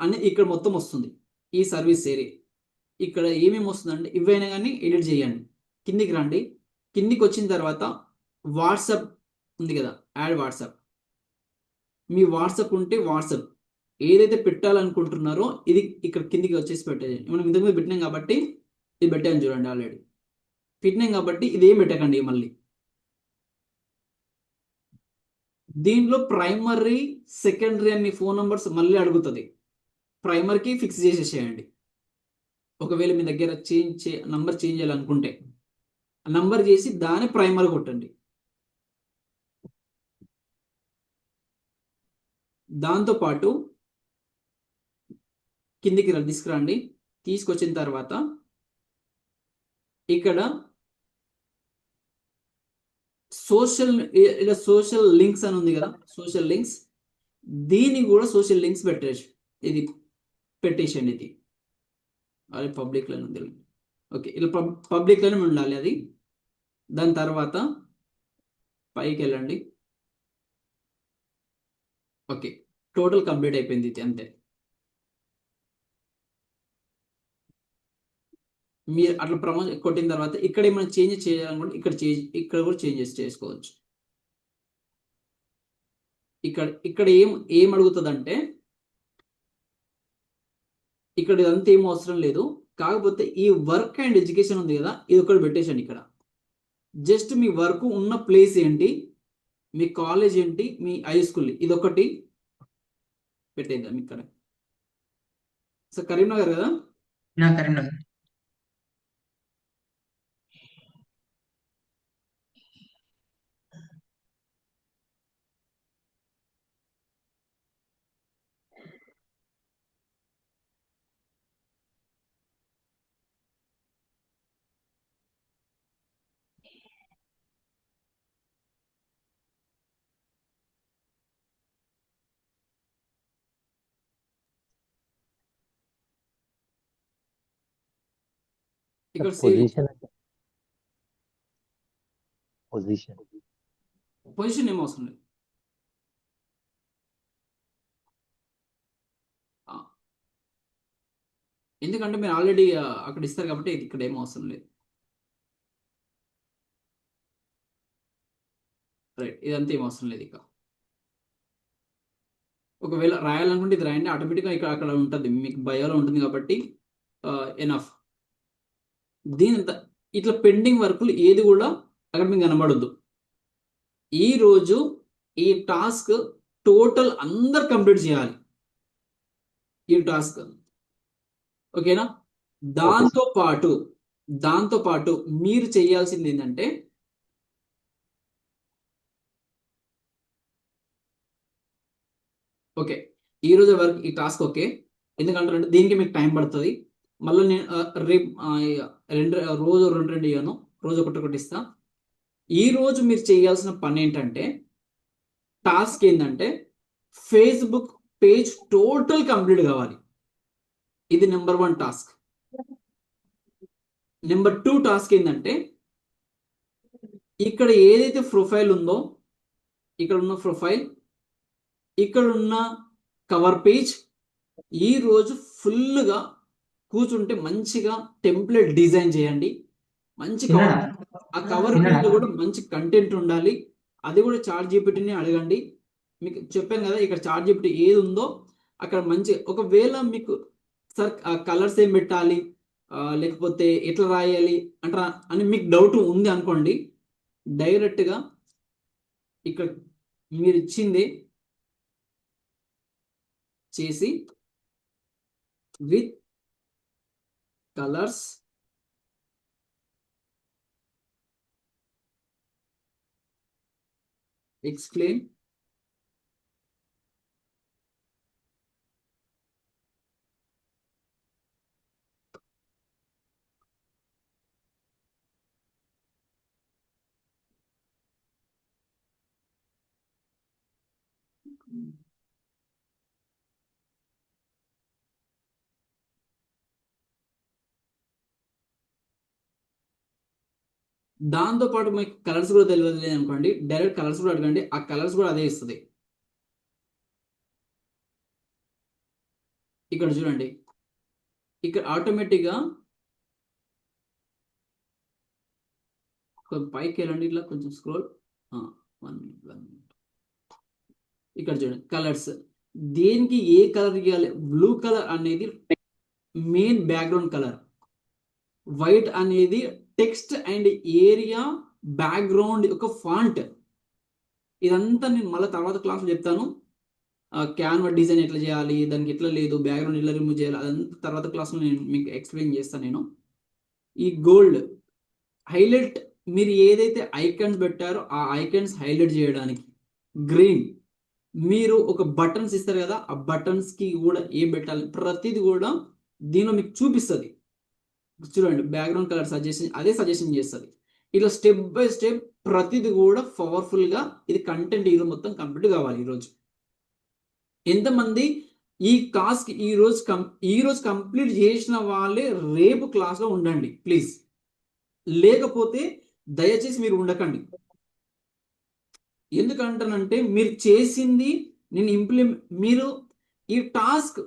అని ఇక్కడ మొత్తం వస్తుంది. ఈ సర్వీస్ ఏరియా ఇక్కడ ఏమేమి వస్తుందంటే ఇవైనా కానీ ఎడిట్ చేయండి. కిందికి రండి. కిందికి వచ్చిన తర్వాత వాట్సాప్ ఉంది కదా, యాడ్ వాట్సాప్. మీ వాట్సాప్ ఉంటే వాట్సాప్ ఏదైతే పెట్టాలనుకుంటున్నారో ఇది ఇక్కడ కిందికి వచ్చేసి పెట్టేది. మనం ఇంతకుముందు పెట్టినాం కాబట్టి ఇది పెట్టాను చూడండి, ఆల్రెడీ పెట్టినాం కాబట్టి ఇదేం పెట్టకండి. మళ్ళీ దీంట్లో ప్రైమరీ సెకండరీ అని ఫోన్ నంబర్స్ మళ్ళీ అడుగుతుంది. ప్రైమరీకి ఫిక్స్ చేసేసేయండి. ఒకవేళ మీ దగ్గర నంబర్ చేంజ్ చేయాలనుకుంటే నంబర్ చేసి దాని ప్రైమరీ కొట్టండి. దాంతోపాటు కిందికి తీసుకురండి. తీసుకొచ్చిన తర్వాత ఇక్కడ సోషల్ లింక్స్ అని ఉంది కదా, సోషల్ లింక్స్, దీన్ని కూడా సోషల్ లింక్స్ పెట్టేసండి. ఇది అది పబ్లిక్లోనే ఉంది. ఓకే, ఇలా పబ్లిక్లోనే ఉండాలి అది. దాని తర్వాత పైకి వెళ్ళండి. ఓకే, టోటల్ కంప్లీట్ అయిపోయింది ఇది అంతే. మీరు అట్లా కొట్టిన తర్వాత ఇక్కడ ఏమైనా చేంజ్ చేయాలనుకుంటే ఇక్కడ కూడా చేంజెస్ చేసుకోవచ్చు. ఇక్కడ ఏం అడుగుతుంది అంటే ఇక్కడ ఇదంతా ఏం అవసరం లేదు. కాకపోతే ఈ వర్క్ అండ్ ఎడ్యుకేషన్ ఉంది కదా, ఇది ఒకటి పెట్టేసండి. ఇక్కడ జస్ట్ మీ వర్క్ ఉన్న ప్లేస్ ఏంటి, మీ కాలేజ్ ఏంటి, మీ హై స్కూల్, ఇది ఒకటి పెట్టేద్దాం. ఇక్కడ సార్ కరీంనగర్ కదా, కరీంనగర్. ఇక్కడ సేవ్ పొజిషన్ ఏం అవసరం లేదు. ఎందుకంటే మీరు ఆల్రెడీ అక్కడ ఇస్తారు కాబట్టి ఇక్కడ ఏం అవసరం లేదు. రైట్, ఇదంతా ఏం అవసరం లేదు. ఇక ఒకవేళ రాయాలనుకుంటే ఇది రాయండి, ఆటోమేటిక్గా ఇక్కడ అక్కడ ఉంటుంది, మీకు బయోలో ఉంటుంది కాబట్టి ఎనఫ్. దీనంతా ఇట్లా పెండింగ్ వర్కులు ఏది కూడా అక్కడ మీకు కనబడద్దు. ఈరోజు ఈ టాస్క్ టోటల్ అందరు కంప్లీట్ చేయాలి ఈ టాస్క్. ఓకేనా? దాంతో పాటు మీరు చేయాల్సింది ఏంటంటే ఓకే, ఈ రోజు వరకు ఈ టాస్క్ ఓకే. ఎందుకంటే దీనికి మీకు టైం పడుతుంది. మళ్ళీ నేను రేపు రోజు రెండు ఇవ్వను, రోజు ఒకటి ఇస్తా. ఈ రోజు మీరు చేయాల్సిన పని ఏంటంటే, టాస్క్ ఏంటంటే ఫేస్బుక్ పేజ్ టోటల్ కంప్లీట్ కావాలి. ఇది నెంబర్ 1 టాస్క్. నెంబర్ 2 టాస్క్ ఏంటంటే, ఇక్కడ ఏదైతే ప్రొఫైల్ ఉందో, ఇక్కడ ఉన్న ప్రొఫైల్, ఇక్కడ ఉన్న కవర్ పేజ్, ఈ రోజు ఫుల్గా కూర్చుంటే మంచిగా టెంప్లెట్ డిజైన్ చేయండి. మంచి తిన్నాడా? ఆ కవర్ తిన్నాడా? పేజ్ కూడా మంచి కంటెంట్ ఉండాలి. అది కూడా చాట్ జీపీటీని అడగండి. మీకు చెప్పాను కదా, ఇక్కడ చాట్ జీపీటీ ఏది ఉందో అక్కడ మంచి, ఒకవేళ మీకు సార్ కలర్స్ ఏం పెట్టాలి, లేకపోతే ఎట్లా రాయాలి అంటారా అని మీకు డౌట్ ఉంది అనుకోండి, డైరెక్ట్గా ఇక్కడ మీరు ఇచ్చింది చేసి విత్ కలర్స్ ఎక్స్ప్లెయిన్ దాంతో పాటు మీకు కలర్స్ కూడా తెలియదు అనుకోండి, డైరెక్ట్ కలర్స్ కూడా అడగండి, ఆ కలర్స్ కూడా అదే ఇస్తుంది. ఇక్కడ చూడండి, ఇక్కడ ఆటోమేటిక్గా పైకి వెళ్ళండి, ఇట్లా కొంచెం స్క్రోల్, ఇక్కడ చూడండి కలర్స్, దేనికి ఏ కలర్ ఇవ్వాలి. బ్లూ కలర్ అనేది మెయిన్ బ్యాక్గ్రౌండ్ కలర్, వైట్ అనేది టెక్స్ట్ అండ్ ఏరియా బ్యాక్గ్రౌండ్ యొక్క ఫాంట్. ఇదంతా నేను మళ్ళీ తర్వాత క్లాస్లో చెప్తాను. క్యాన్వా డిజైన్ ఎట్లా చేయాలి, దానికి ఎట్లా లేదు, బ్యాక్గ్రౌండ్ ఎట్లా రిమూవ్ చేయాలి, అదంతా తర్వాత క్లాస్లో నేను మీకు ఎక్స్ప్లెయిన్ చేస్తాను. నేను ఈ గోల్డ్ హైలైట్, మీరు ఏదైతే ఐకాన్స్ పెట్టారో ఆ ఐకాన్స్ హైలైట్ చేయడానికి. గ్రీన్, మీరు ఒక బటన్స్ ఇస్తారు కదా, ఆ బటన్స్కి కూడా ఏం పెట్టాలి, ప్రతిది కూడా దీనిలో మీకు చూపిస్తుంది. చూడండి, బ్యాక్గ్రౌండ్ కలర్ సజెషన్, అదే సజెషన్ చేస్తుంది. ఇట్లా స్టెప్ బై స్టెప్ ప్రతిది కూడా పవర్ఫుల్గా, ఇది కంటెంట్ ఈరోజు మొత్తం కంప్లీట్ కావాలి. ఈరోజు ఎంతమంది ఈ టాస్క్ ఈరోజు కంప్లీట్ చేసిన వాళ్ళే రేపు క్లాస్లో ఉండండి ప్లీజ్. లేకపోతే దయచేసి మీరు ఉండకండి. ఎందుకంటానంటే మీరు చేసింది నేను మీరు ఈ టాస్క్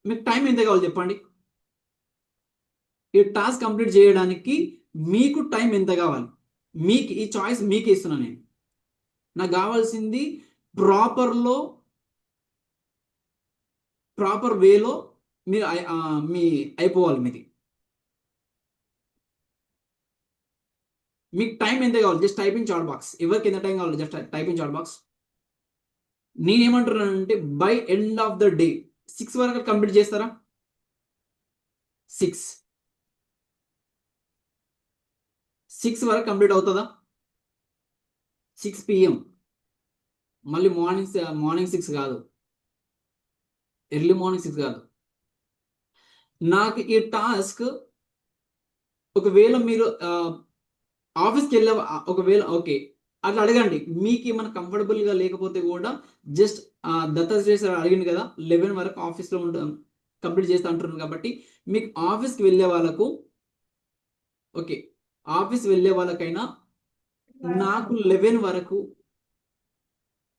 మీకు టైం ఎంత కావాలి చెప్పండి. ఈ టాస్క్ కంప్లీట్ చేయడానికి మీకు టైం ఎంత కావాలి, మీకు ఈ చాయిస్ మీకు ఇస్తున్నా నేను. నాకు కావాల్సింది ప్రాపర్ వేలో మీరు అయిపోవాలి. మీకు టైం ఎంత కావాలి, జస్ట్ టైపింగ్ చాట్ బాక్స్. ఎవరికి ఎంత టైం కావాలి, జస్ట్ టైపింగ్ చాట్ బాక్స్. నేనేమంటున్నానంటే by end of the day 6 వరకు కంప్లీట్ చేస్తారా? 6 వరకు కంప్లీట్ అవుతుందా? 6 PM, మళ్ళీ మార్నింగ్ 6 కాదు, ఎర్లీ మార్నింగ్ 6 కాదు. నాకు ఈ టాస్క్ ఒకవేళ మీరు ఆఫీస్కి వెళ్ళే ఒకవేళ ఓకే అట్లా అడగండి. మీకు ఏమైనా కంఫర్టబుల్గా లేకపోతే కూడా జస్ట్ దత్తాత్రేయ సార్ అడిగింది కదా 11 వరకు ఆఫీస్లో కంప్లీట్ చేస్తా అంటున్నాను కాబట్టి, మీకు ఆఫీస్కి వెళ్ళే వాళ్ళకు ఓకే, ఆఫీస్ వెళ్ళే వాళ్ళకైనా నాకు 11 వరకు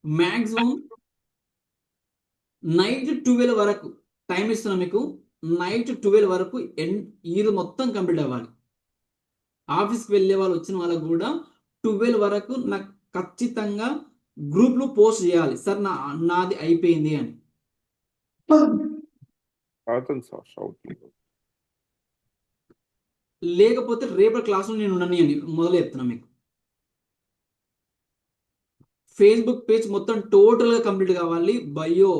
మ్యాక్సిమం నైట్ 12 వరకు టైం ఇస్తున్నా మీకు. నైట్ 12 వరకు ఈరోజు మొత్తం కంప్లీట్ అవ్వాలి. ఆఫీస్కి వెళ్ళే వాళ్ళు వచ్చిన వాళ్ళకు కూడా 12 వరకు నాకు ఖచ్చితంగా గ్రూప్లో పోస్ట్ చేయాలి, సార్ నాది అయిపోయింది అని. అవుతుంది సార్, అవుతుంది. లేకపోతే రేపటి క్లాసులో నేను ఉండని అని మొదలు చెప్తున్నా మీకు. ఫేస్బుక్ పేజ్ మొత్తం టోటల్గా కంప్లీట్ కావాలి. బయో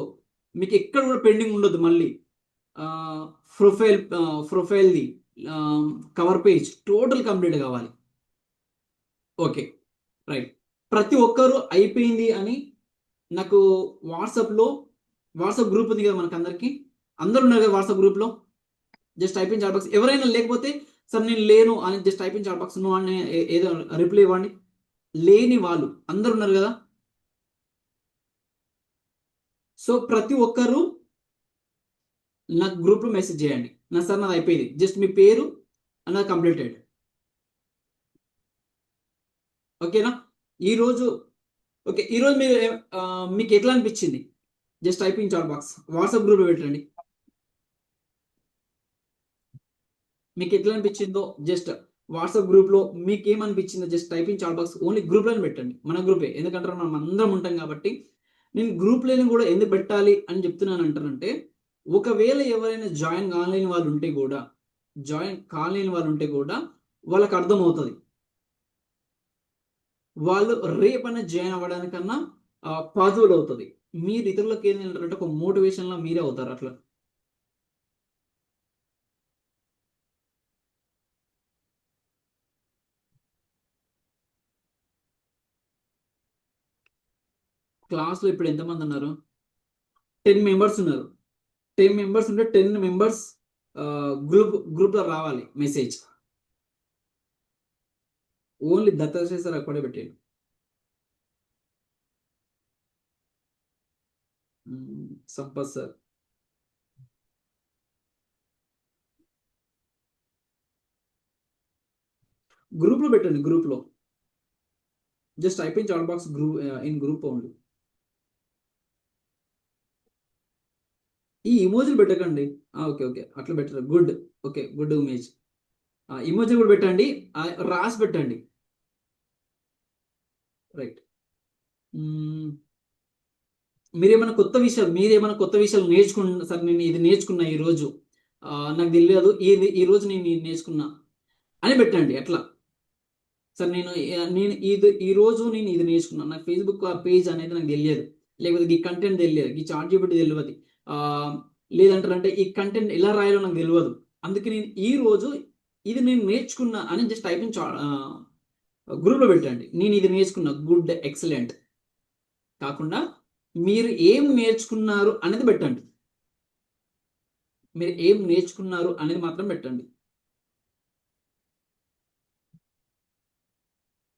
మీకు ఎక్కడ కూడా పెండింగ్ ఉండదు. మళ్ళీ ప్రొఫైల్ది కవర్ పేజ్ టోటల్ కంప్లీట్ కావాలి. Okay right. ప్రతి ఒక్కరూ అయిపోయింది అని నాకు వాట్సాప్లో వాట్సాప్ గ్రూప్ ఉంది కదా మనకు అందరికి, అందరు ఉన్నారు కదా వాట్సాప్ గ్రూప్లో. Just type in chat box. ఎవరైనా లేకపోతే సార్ నేను లేను అని just type in chat box no అని ఏదో రిప్లై ఇవ్వండి. లేని వాళ్ళు అందరు ఉన్నారు కదా. సో ప్రతి ఒక్కరు నాకు గ్రూప్లో మెసేజ్ చేయండి, నా సార్ నాది అయిపోయింది, జస్ట్ మీ పేరు అన్నది కంప్లీటెడ్. ఓకేనా? ఈరోజు ఓకే, ఈరోజు మీరు మీకు ఎట్లా అనిపించింది just type in chat box, WhatsApp గ్రూప్లో పెట్టండి. మీకు ఎట్లా అనిపించిందో జస్ట్ వాట్సాప్ గ్రూప్లో మీకు ఏమనిపించిందో just type in chat box, only గ్రూప్లోనే పెట్టండి, మన గ్రూపే. ఎందుకంటే మనం అందరం ఉంటాం కాబట్టి. నేను గ్రూప్లోనే కూడా ఎందుకు పెట్టాలి అని చెప్తున్నాను అంటారంటే, ఒకవేళ ఎవరైనా జాయిన్ కాలేని వాళ్ళు ఉంటే కూడా వాళ్ళకి అర్థమవుతుంది. వాళ్ళు రేపైనా జాయిన్ అవ్వడానికన్నా పాజిబుల్ అవుతుంది. మీరు ఇతరులకు ఏంటంటే ఒక మోటివేషన్లో మీరే అవుతారు అట్లా. క్లాస్లో ఇప్పుడు ఎంతమంది ఉన్నారు? 10 మెంబర్స్ ఉన్నారు. 10 మెంబర్స్ ఉంటే 10 మెంబర్స్ గ్రూప్లో రావాలి మెసేజ్. ఓన్లీ దత్తాత్రేయ సార్ అక్కడే పెట్టాడు. సంపత్ సార్, గ్రూప్లో పెట్టండి. గ్రూప్లో just type in chat box in group only. ఈ ఇమోజీలు పెట్టకండి. ఓకే ఓకే, అట్లా పెట్టరు. Good, okay, good image. Emoji కూడా పెట్టండి, రాసి పెట్టండి. రైట్. మీరేమైనా కొత్త విషయాలు నేర్చుకున్నా సార్, నేను ఇది నేర్చుకున్నా ఈరోజు, నాకు తెలియదు, ఈరోజు నేను ఇది నేర్చుకున్నా అని పెట్టండి. ఎట్లా సార్ నేను ఈరోజు నేను ఇది నేర్చుకున్నాను, నాకు ఫేస్బుక్ పేజ్ అనేది నాకు తెలియదు, లేకపోతే ఈ కంటెంట్ తెలియదు, ఈ చాట్ జీపీటీ తెలియదు, లేదంటారంటే ఈ కంటెంట్ ఎలా రాయాలో నాకు తెలియదు, అందుకే నేను ఈరోజు ఇది నేను నేర్చుకున్నా అని జస్ట్ టైప్ ఇన్ గ్రూప్లో పెట్టండి. నేను ఇది నేర్చుకున్నా, గుడ్, ఎక్సలెంట్ కాకుండా మీరు ఏం నేర్చుకున్నారు అనేది పెట్టండి. మీరు ఏం నేర్చుకున్నారు అనేది మాత్రం పెట్టండి.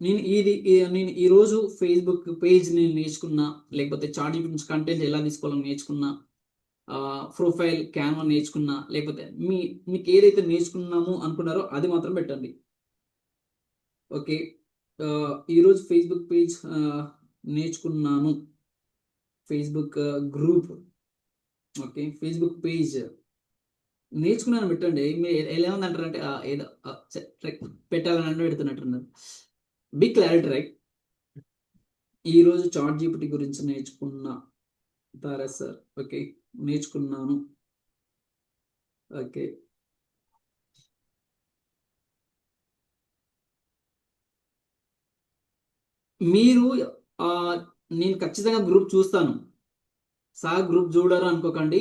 నేను ఈరోజు ఫేస్బుక్ పేజ్ నేను నేర్చుకున్నా, లేకపోతే చాట్ జీపీటీ నుంచి కంటెంట్ ఎలా తీసుకోవాలని నేర్చుకున్నా, ప్రొఫైల్ క్యాన్వా నేర్చుకున్నా, లేకపోతే మీకు ఏదైతే నేర్చుకున్నామో అనుకున్నారో అది మాత్రం పెట్టండి. ఓకే, ఈరోజు ఫేస్బుక్ పేజ్ నేర్చుకున్నాను, Facebook group, okay, Facebook page నేర్చుకున్నాను పెట్టండి. మీరు ఎలా ఉందంటారంటే ఏదో పెట్టాలని అంటే పెడుతున్నట్టున్నారు. Big clarity, right? ఈరోజు చాట్ జీపీటీ గురించి నేర్చుకున్నా తారా సార్, ఓకే, నేర్చుకున్నాను. ఓకే, మీరు నేను ఖచ్చితంగా గ్రూప్ చూస్తాను సార్, గ్రూప్ చూడరు అనుకోకండి.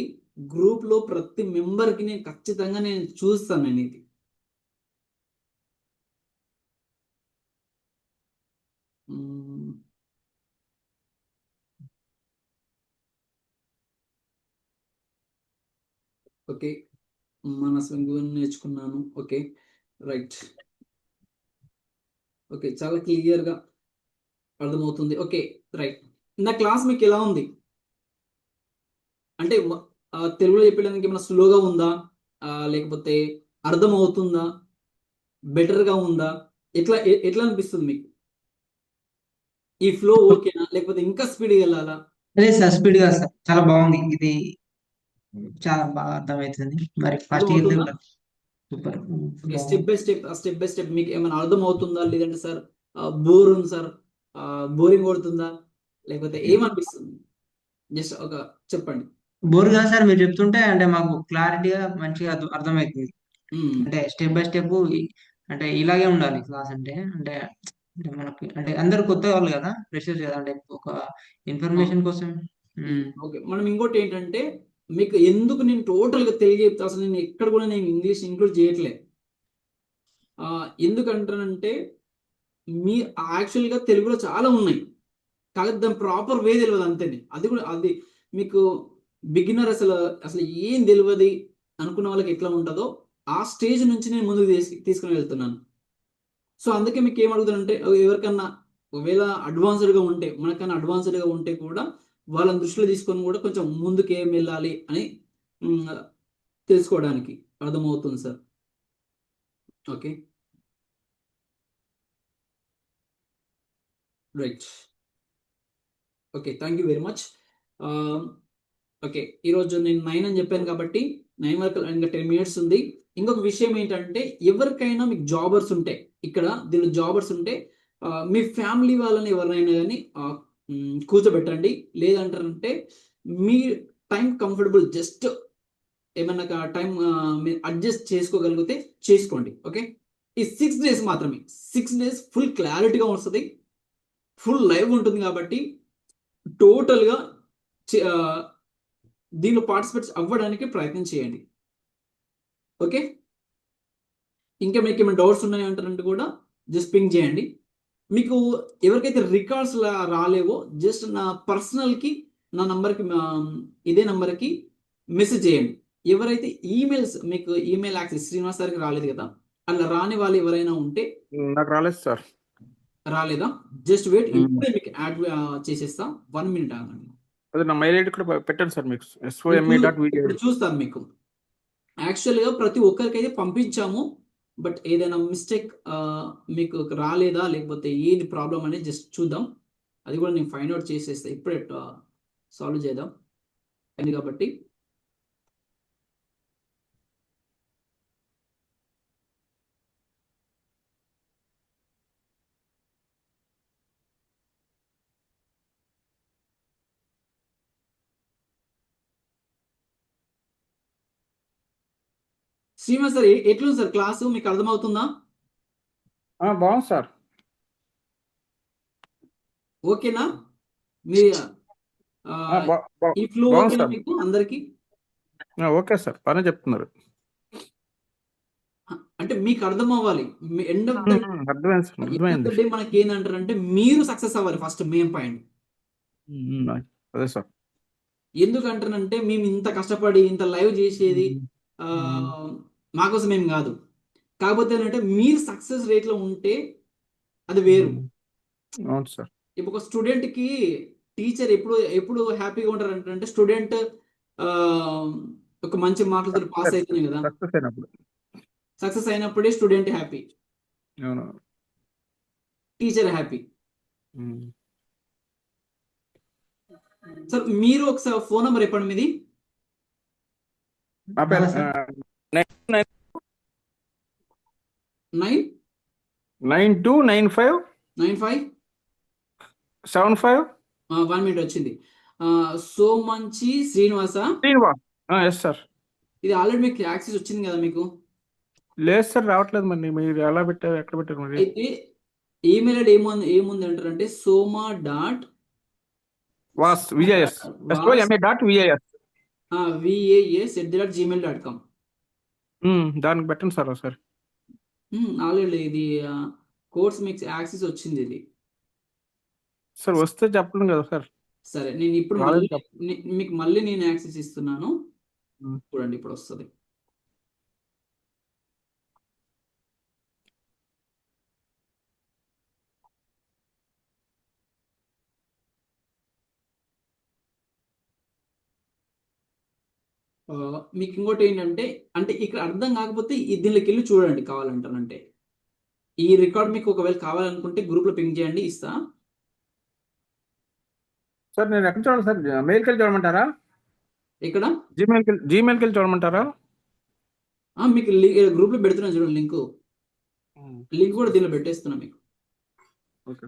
గ్రూప్లో ప్రతి మెంబర్కి నేను ఖచ్చితంగా చూస్తాను. నేను ఇది ఓకే, మన గురించి నేర్చుకున్నాను. Okay, right. ఓకే, చాలా క్లియర్గా అర్థమవుతుంది. Okay, right. నా క్లాస్ మీకు ఎలా ఉంది అంటే తెలుగులో చెప్పడానికి ఏమైనా స్లోగా ఉందా, లేకపోతే అర్థమవుతుందా, బెటర్గా ఉందా, ఎట్లా అనిపిస్తుంది మీకు? ఈ ఫ్లో ఓకేనా, లేకపోతే ఇంకా స్పీడ్గా వెళ్ళాలా? అదే సార్, స్పీడ్ గా సార్ చాలా బాగుంది. ఇది చాలా బాగా అర్థమవుతుంది. మరి ఫస్ట్ ఇయర్ అర్థమవుతుందా? Super. Okay, step by step మీకు ఏమైనా అర్థం అవుతుందా, లేదంటే సార్ బోర్ ఉంది సార్, బోరింగ్ కొడుతుందా, లేకపోతే ఏమనిపిస్తుంది? జస్ట్ ఒక చెప్పండి. బోర్ కాదు సార్, మీరు చెప్తుంటే అంటే మాకు క్లారిటీగా మంచిగా అర్థమవుతుంది. అంటే స్టెప్ బై స్టెప్ అంటే ఇలాగే ఉండాలి క్లాస్ అంటే. అంటే అంటే మనకి అంటే అందరు కొత్త వాళ్ళు కదా, ఫ్రెషర్స్ కదా, అంటే ఒక ఇన్ఫర్మేషన్ కోసం. ఓకే, మనం ఇంకోటి ఏంటంటే మీకు ఎందుకు నేను టోటల్గా తెలుగు చెప్తా, అసలు నేను ఎక్కడ కూడా నేను ఇంగ్లీష్ ఇంక్లూడ్ చేయట్లే. ఎందుకంటానంటే మీ యాక్చువల్గా తెలుగులో చాలా ఉన్నాయి, కాకపోతే దాని ప్రాపర్ వే తెలియదు అంతేనే. అది కూడా అది మీకు బిగినర్ అసలు అసలు ఏం తెలియదు అనుకున్న వాళ్ళకి ఎట్లా ఉంటుందో ఆ స్టేజ్ నుంచి నేను ముందుకు తీసుకుని వెళ్తున్నాను. సో అందుకే మీకు ఏం అడుగుతానంటే ఎవరికన్నా ఒకవేళ అడ్వాన్స్డ్గా ఉంటే మనకన్నా అడ్వాన్స్డ్గా ఉంటే కూడా వాళ్ళని దృష్టిలో తీసుకొని కూడా కొంచెం ముందుకు ఏం వెళ్ళాలి అని తెలుసుకోవడానికి అర్థమవుతుంది sir. Okay right. Okay thank you very much. Okay ఈరోజు నేను 9 అని చెప్పాను కాబట్టి 9 వరకు ఇంకా 10 మినిట్స్ ఉంది. ఇంకొక విషయం ఏంటంటే ఎవరికైనా మీకు జాబర్స్ ఉంటే ఇక్కడ దీనిలో జాబర్స్ ఉంటే మీ ఫ్యామిలీ వాళ్ళని ఎవరినైనా కానీ కూర్చోబెట్టండి. లేదంటారంటే మీ టైం కంఫర్టబుల్ జస్ట్ ఏమన్నా టైం మీరు అడ్జస్ట్ చేసుకోగలిగితే చేసుకోండి. ఓకే ఈ 6 days మాత్రమే, 6 days ఫుల్ క్లారిటీగా వస్తుంది, ఫుల్ లైవ్ ఉంటుంది కాబట్టి టోటల్గా దీనిలో పార్టిసిపేట్ అవ్వడానికి ప్రయత్నం చేయండి. ఓకే ఇంకా మీకు ఏమైనా డౌట్స్ ఉన్నాయి అంటారంటే కూడా జస్ట్ పింగ్ చేయండి. మీకు ఎవరికైతే రికార్డ్స్ రాలేవో జస్ట్ నా పర్సనల్కి నా నంబర్కి ఇదే నంబర్కి మెసేజ్ చేయండి. ఎవరైతే ఈమెయిల్స్ మీకు ఈమెయిల్ యాక్సెస్ శ్రీనివాస్ సార్కి రాలేదు కదా, అలా రాని వాళ్ళు ఎవరైనా ఉంటే నాకు రాలేదు సార్. రాలేదా? జస్ట్ వెయిట్, ఇప్పుడే మీకు యాడ్ చేసేస్తా. 1 minute ఆగండి. అదే నా మెయిల్ ఐడి కూడా పెట్టండి సార్ మీకు SOMA.video. ఇప్పుడు చూస్తాను మీకు యాక్చువల్గా ప్రతి ఒక్కరికైతే పంపించాము. బట్ ఏదైనా మిస్టేక్ మీకు రాలేదా లేకపోతే ఏది ప్రాబ్లం అనేది జస్ట్ చూద్దాం. అది కూడా నేను ఫైండ్ అవుట్ చేసేస్తా, ఇప్పుడే సాల్వ్ చేద్దాం కాబట్టి. శ్రీనివాస్ సార్ ఎట్లుంది సార్ క్లాసు, మీకు అర్థమవుతుందా? బాగుంది సార్. ఓకేనా? మీ ఈ ఫ్లో ఓకేనా మీకు అందరికి? ఓకే సార్, బాగానే చెప్తున్నారు. అంటే మీకు అర్థం అవ్వాలి. ఎండ్ ఆఫ్ ద డే మనకి ఏంటంటారంటే మీరు సక్సెస్ అవ్వాలి ఫస్ట్, మెయిన్ పాయింట్. అదే సార్. ఎందుకంటారంటే మేము ఇంత కష్టపడి ఇంత లైవ్ చేసేది మాకోసం ఏం కాదు. కాకపోతే ఏంటంటే మీరు సక్సెస్ రేట్లో ఉంటే అది వేరు. అవును సార్. ఇప్పుడు ఒక స్టూడెంట్కి టీచర్ ఎప్పుడు హ్యాపీగా ఉంటారు అంటే స్టూడెంట్ ఒక మంచి మార్కులతో పాస్ అవుతుంది కదా, సక్సెస్ అయినప్పుడే student happy, teacher happy. Sir మీరు ఒకసారి ఫోన్ నెంబర్ చెప్పండి మీది. 929575 1 minute వచ్చింది. సో మంచి శ్రీనివాస. Yes sir. ఇది ఆల్రెడీ మీకు యాక్సెస్ వచ్చింది కదా మీకు? లేదు సార్, రావట్లేదు. మరి మీరు ఎలా పెట్టారు, ఎక్కడ పెట్టారు? మరి అయితే ఈమెయిల్ ఐడి ఏముంది అంటారంటే soma.vas@gmail.com. దానికి పెట్టండి సార్ ఒకసారి. ఆల్రెడీ ఇది కోర్స్ మీకు యాక్సెస్ వచ్చింది ఇది సార్. వస్తే చెప్పండి కదా సార్. సరే నేను ఇప్పుడు మీకు మళ్ళీ నేను యాక్సెస్ ఇస్తున్నాను, చూడండి ఇప్పుడు వస్తుంది. మీకు ఇంకోటి ఏంటంటే అంటే ఇక్కడ అర్థం కాకపోతే దీనిలోకి వెళ్ళి చూడండి కావాలంటానంటే. ఈ రికార్డ్ మీకు ఒకవేళ కావాలనుకుంటే గ్రూప్లో పింక్ చేయండి, ఇస్తా. సార్ నేను ఎక్కడ చూడాలి సార్? మెయిల్కి వెళ్ళి చూడమంటారా? ఇక్కడ జీమెయిల్కి వెళ్ళి చూడమంటారా? మీకు గ్రూప్లో పెడుతున్నా చూడండి, లింక్ కూడా దీనిలో పెట్టేస్తున్నా మీకు. ఓకే.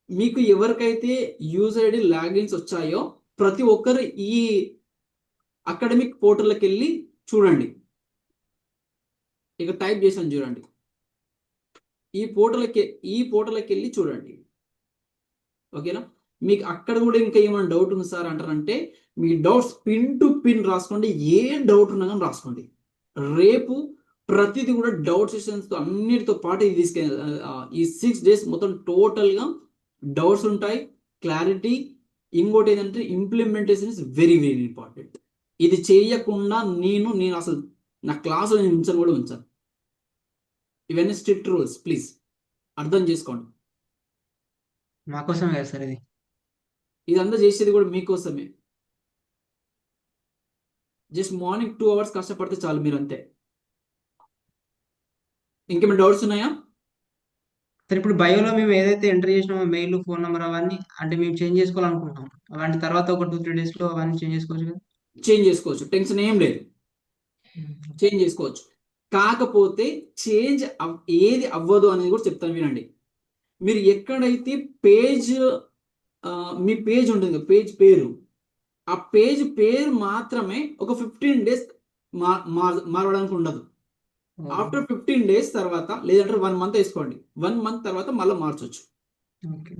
మీకు ఎవరికైతే యూజర్ ఐడి లాగిన్స్ వచ్చాయో ప్రతి ఒక్కరు ఈ అకాడమిక్ పోర్టల్కి వెళ్ళి చూడండి. ఇక టైప్ చేసాను చూడండి, ఈ పోర్టల్కి వెళ్ళి చూడండి. ఓకేనా? మీకు అక్కడ కూడా ఇంకా ఏమైనా డౌట్ ఉంది సార్ అంటారంటే మీ డౌట్స్ పిన్ టు పిన్ రాసుకోండి. ఏ డౌట్ ఉన్నా కానీ రాసుకోండి. రేపు ప్రతిదీ కూడా డౌట్ సెషన్స్తో అన్నిటితో పాటు ఇది ఈ 6 days మొత్తం టోటల్గా డౌట్స్ ఉంటాయి, క్లారిటీ ఇంకోటి ఏంటంటే implementation is very very important. ఇది చేయకుండా నేను అసలు నా క్లాసులో నేను ఉంచాను కూడా ఉంచాను. ఇవన్నీ స్ట్రిక్ట్ రూల్స్, ప్లీజ్ అర్థం చేసుకోండి. మాకోసమే కదా సార్ ఇది. ఇదంతా చేసేది కూడా మీకోసమే. జస్ట్ మార్నింగ్ 2 hours కష్టపడితే చాలు మీరు, అంతే. ఇంకేమైనా డౌట్స్ ఉన్నాయా? సార్ ఇప్పుడు బయోలో మేము ఏదైతే ఎంటర్ చేసినామో మెయిల్, ఫోన్ నెంబర్ అవన్నీ అంటే మేము చేంజ్ చేసుకోవాలనుకుంటున్నాం. అలాంటి తర్వాత ఒక 2-3 days లో అవన్నీ చేంజ్ చేసుకోవచ్చు కదా? చేంజ్ చేసుకోవచ్చు, టెన్షన్ ఏం లేదు, చేంజ్ చేసుకోవచ్చు. కాకపోతే చేంజ్ ఏది అవ్వదు అనేది కూడా చెప్తాను వినండి. మీరు ఎక్కడైతే పేజ్ మీ పేజ్ ఉంటుంది, పేజ్ పేరు, ఆ పేజ్ పేరు మాత్రమే ఒక 15 days మారడానికి ఉండదు. ఆఫ్టర్ 15 days తర్వాత, లేదంటే 1 month వేసుకోండి, 1 month తర్వాత మళ్ళీ మార్చొచ్చు. ఓకే.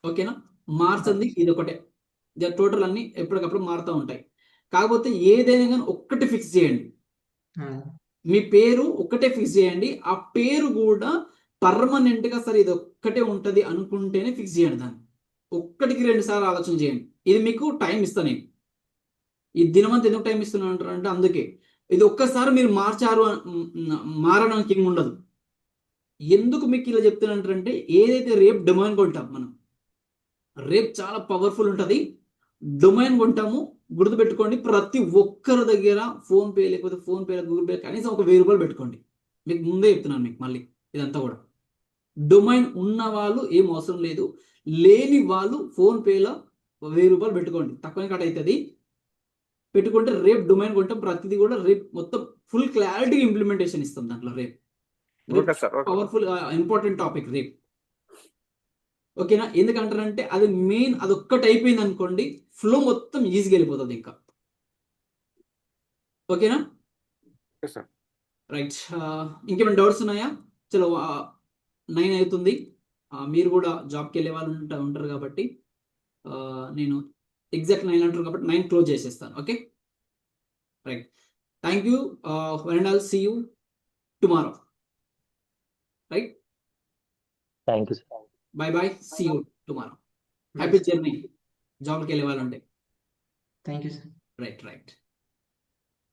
ఓకేనా? మార్చండి ఇది ఒకటే, టోటల్ అన్ని ఎప్పటికప్పుడు మారుతూ ఉంటాయి. కాకపోతే ఏదైనా కానీ ఒక్కటి ఫిక్స్ చేయండి, మీ పేరు ఒక్కటే ఫిక్స్ చేయండి. ఆ పేరు కూడా పర్మనెంట్ గా సరే ఇది ఒక్కటే ఉంటది అనుకుంటేనే ఫిక్స్ చేయండి. దాన్ని ఒక్కటికి 2 సార్లు ఆలోచన చేయండి. ఇది మీకు టైం ఇస్తాను నేను. ఈ దినమంతా ఎందుకు టైం ఇస్తున్నాను అంటారంటే అందుకే. ఇది ఒక్కసారి మీరు మారడానికి ఏమి ఉండదు. ఎందుకు మీకు ఇలా చెప్తున్నానంటే, ఏదైతే రేపు డొమైన్ కొంటాం మనం, రేపు చాలా పవర్ఫుల్ ఉంటుంది. డొమైన్ కొంటాము, గుర్తుపెట్టుకోండి. ప్రతి ఒక్కరి దగ్గర ఫోన్ పే లేకపోతే ఫోన్ పే, గూగుల్ పే కనీసం ఒక 1000 రూపాయలు పెట్టుకోండి. మీకు ముందే చెప్తున్నాను మీకు మళ్ళీ ఇదంతా కూడా. డొమైన్ ఉన్న వాళ్ళు ఏం అవసరం లేదు, లేని వాళ్ళు ఫోన్ పేలో 1000 రూపాయలు పెట్టుకోండి, తక్కువనే కట్ అవుతుంది. పెట్టుకుంటే రేపు డొమైన్ కొంటాం, ప్రతిదీ కూడా రేపు మొత్తం ఫుల్ క్లారిటీ ఇంప్లిమెంటేషన్ ఇస్తాం దాంట్లో. రేపు okay sir, okay. Powerful important topic రేపు. ఓకేనా? ఎందుకంటారంటే అది మెయిన్, అది ఒక్కటి అయిపోయింది అనుకోండి, ఫ్లో మొత్తం ఈజీగా వెళ్ళిపోతుంది ఇంకా. ఓకేనా? Okay sir. రైట్. ఇంకేమైనా డౌట్స్ ఉన్నాయా? చలో 9 అవుతుంది. మీరు కూడా జాబ్కి వెళ్ళే వాళ్ళు ఉంటారు కాబట్టి నేను ఎగ్జాక్ట్ 9 అంటారు కాబట్టి 9 క్లోజ్ చేసేస్తాను. Okay, right. Thank you and I'll see you tomorrow. Right, thank you sir. Bye bye, see you tomorrow. Happy journey జాబ్కి వెళ్ళే వాళ్ళు ఉంటే. Thank you sir. రైట్.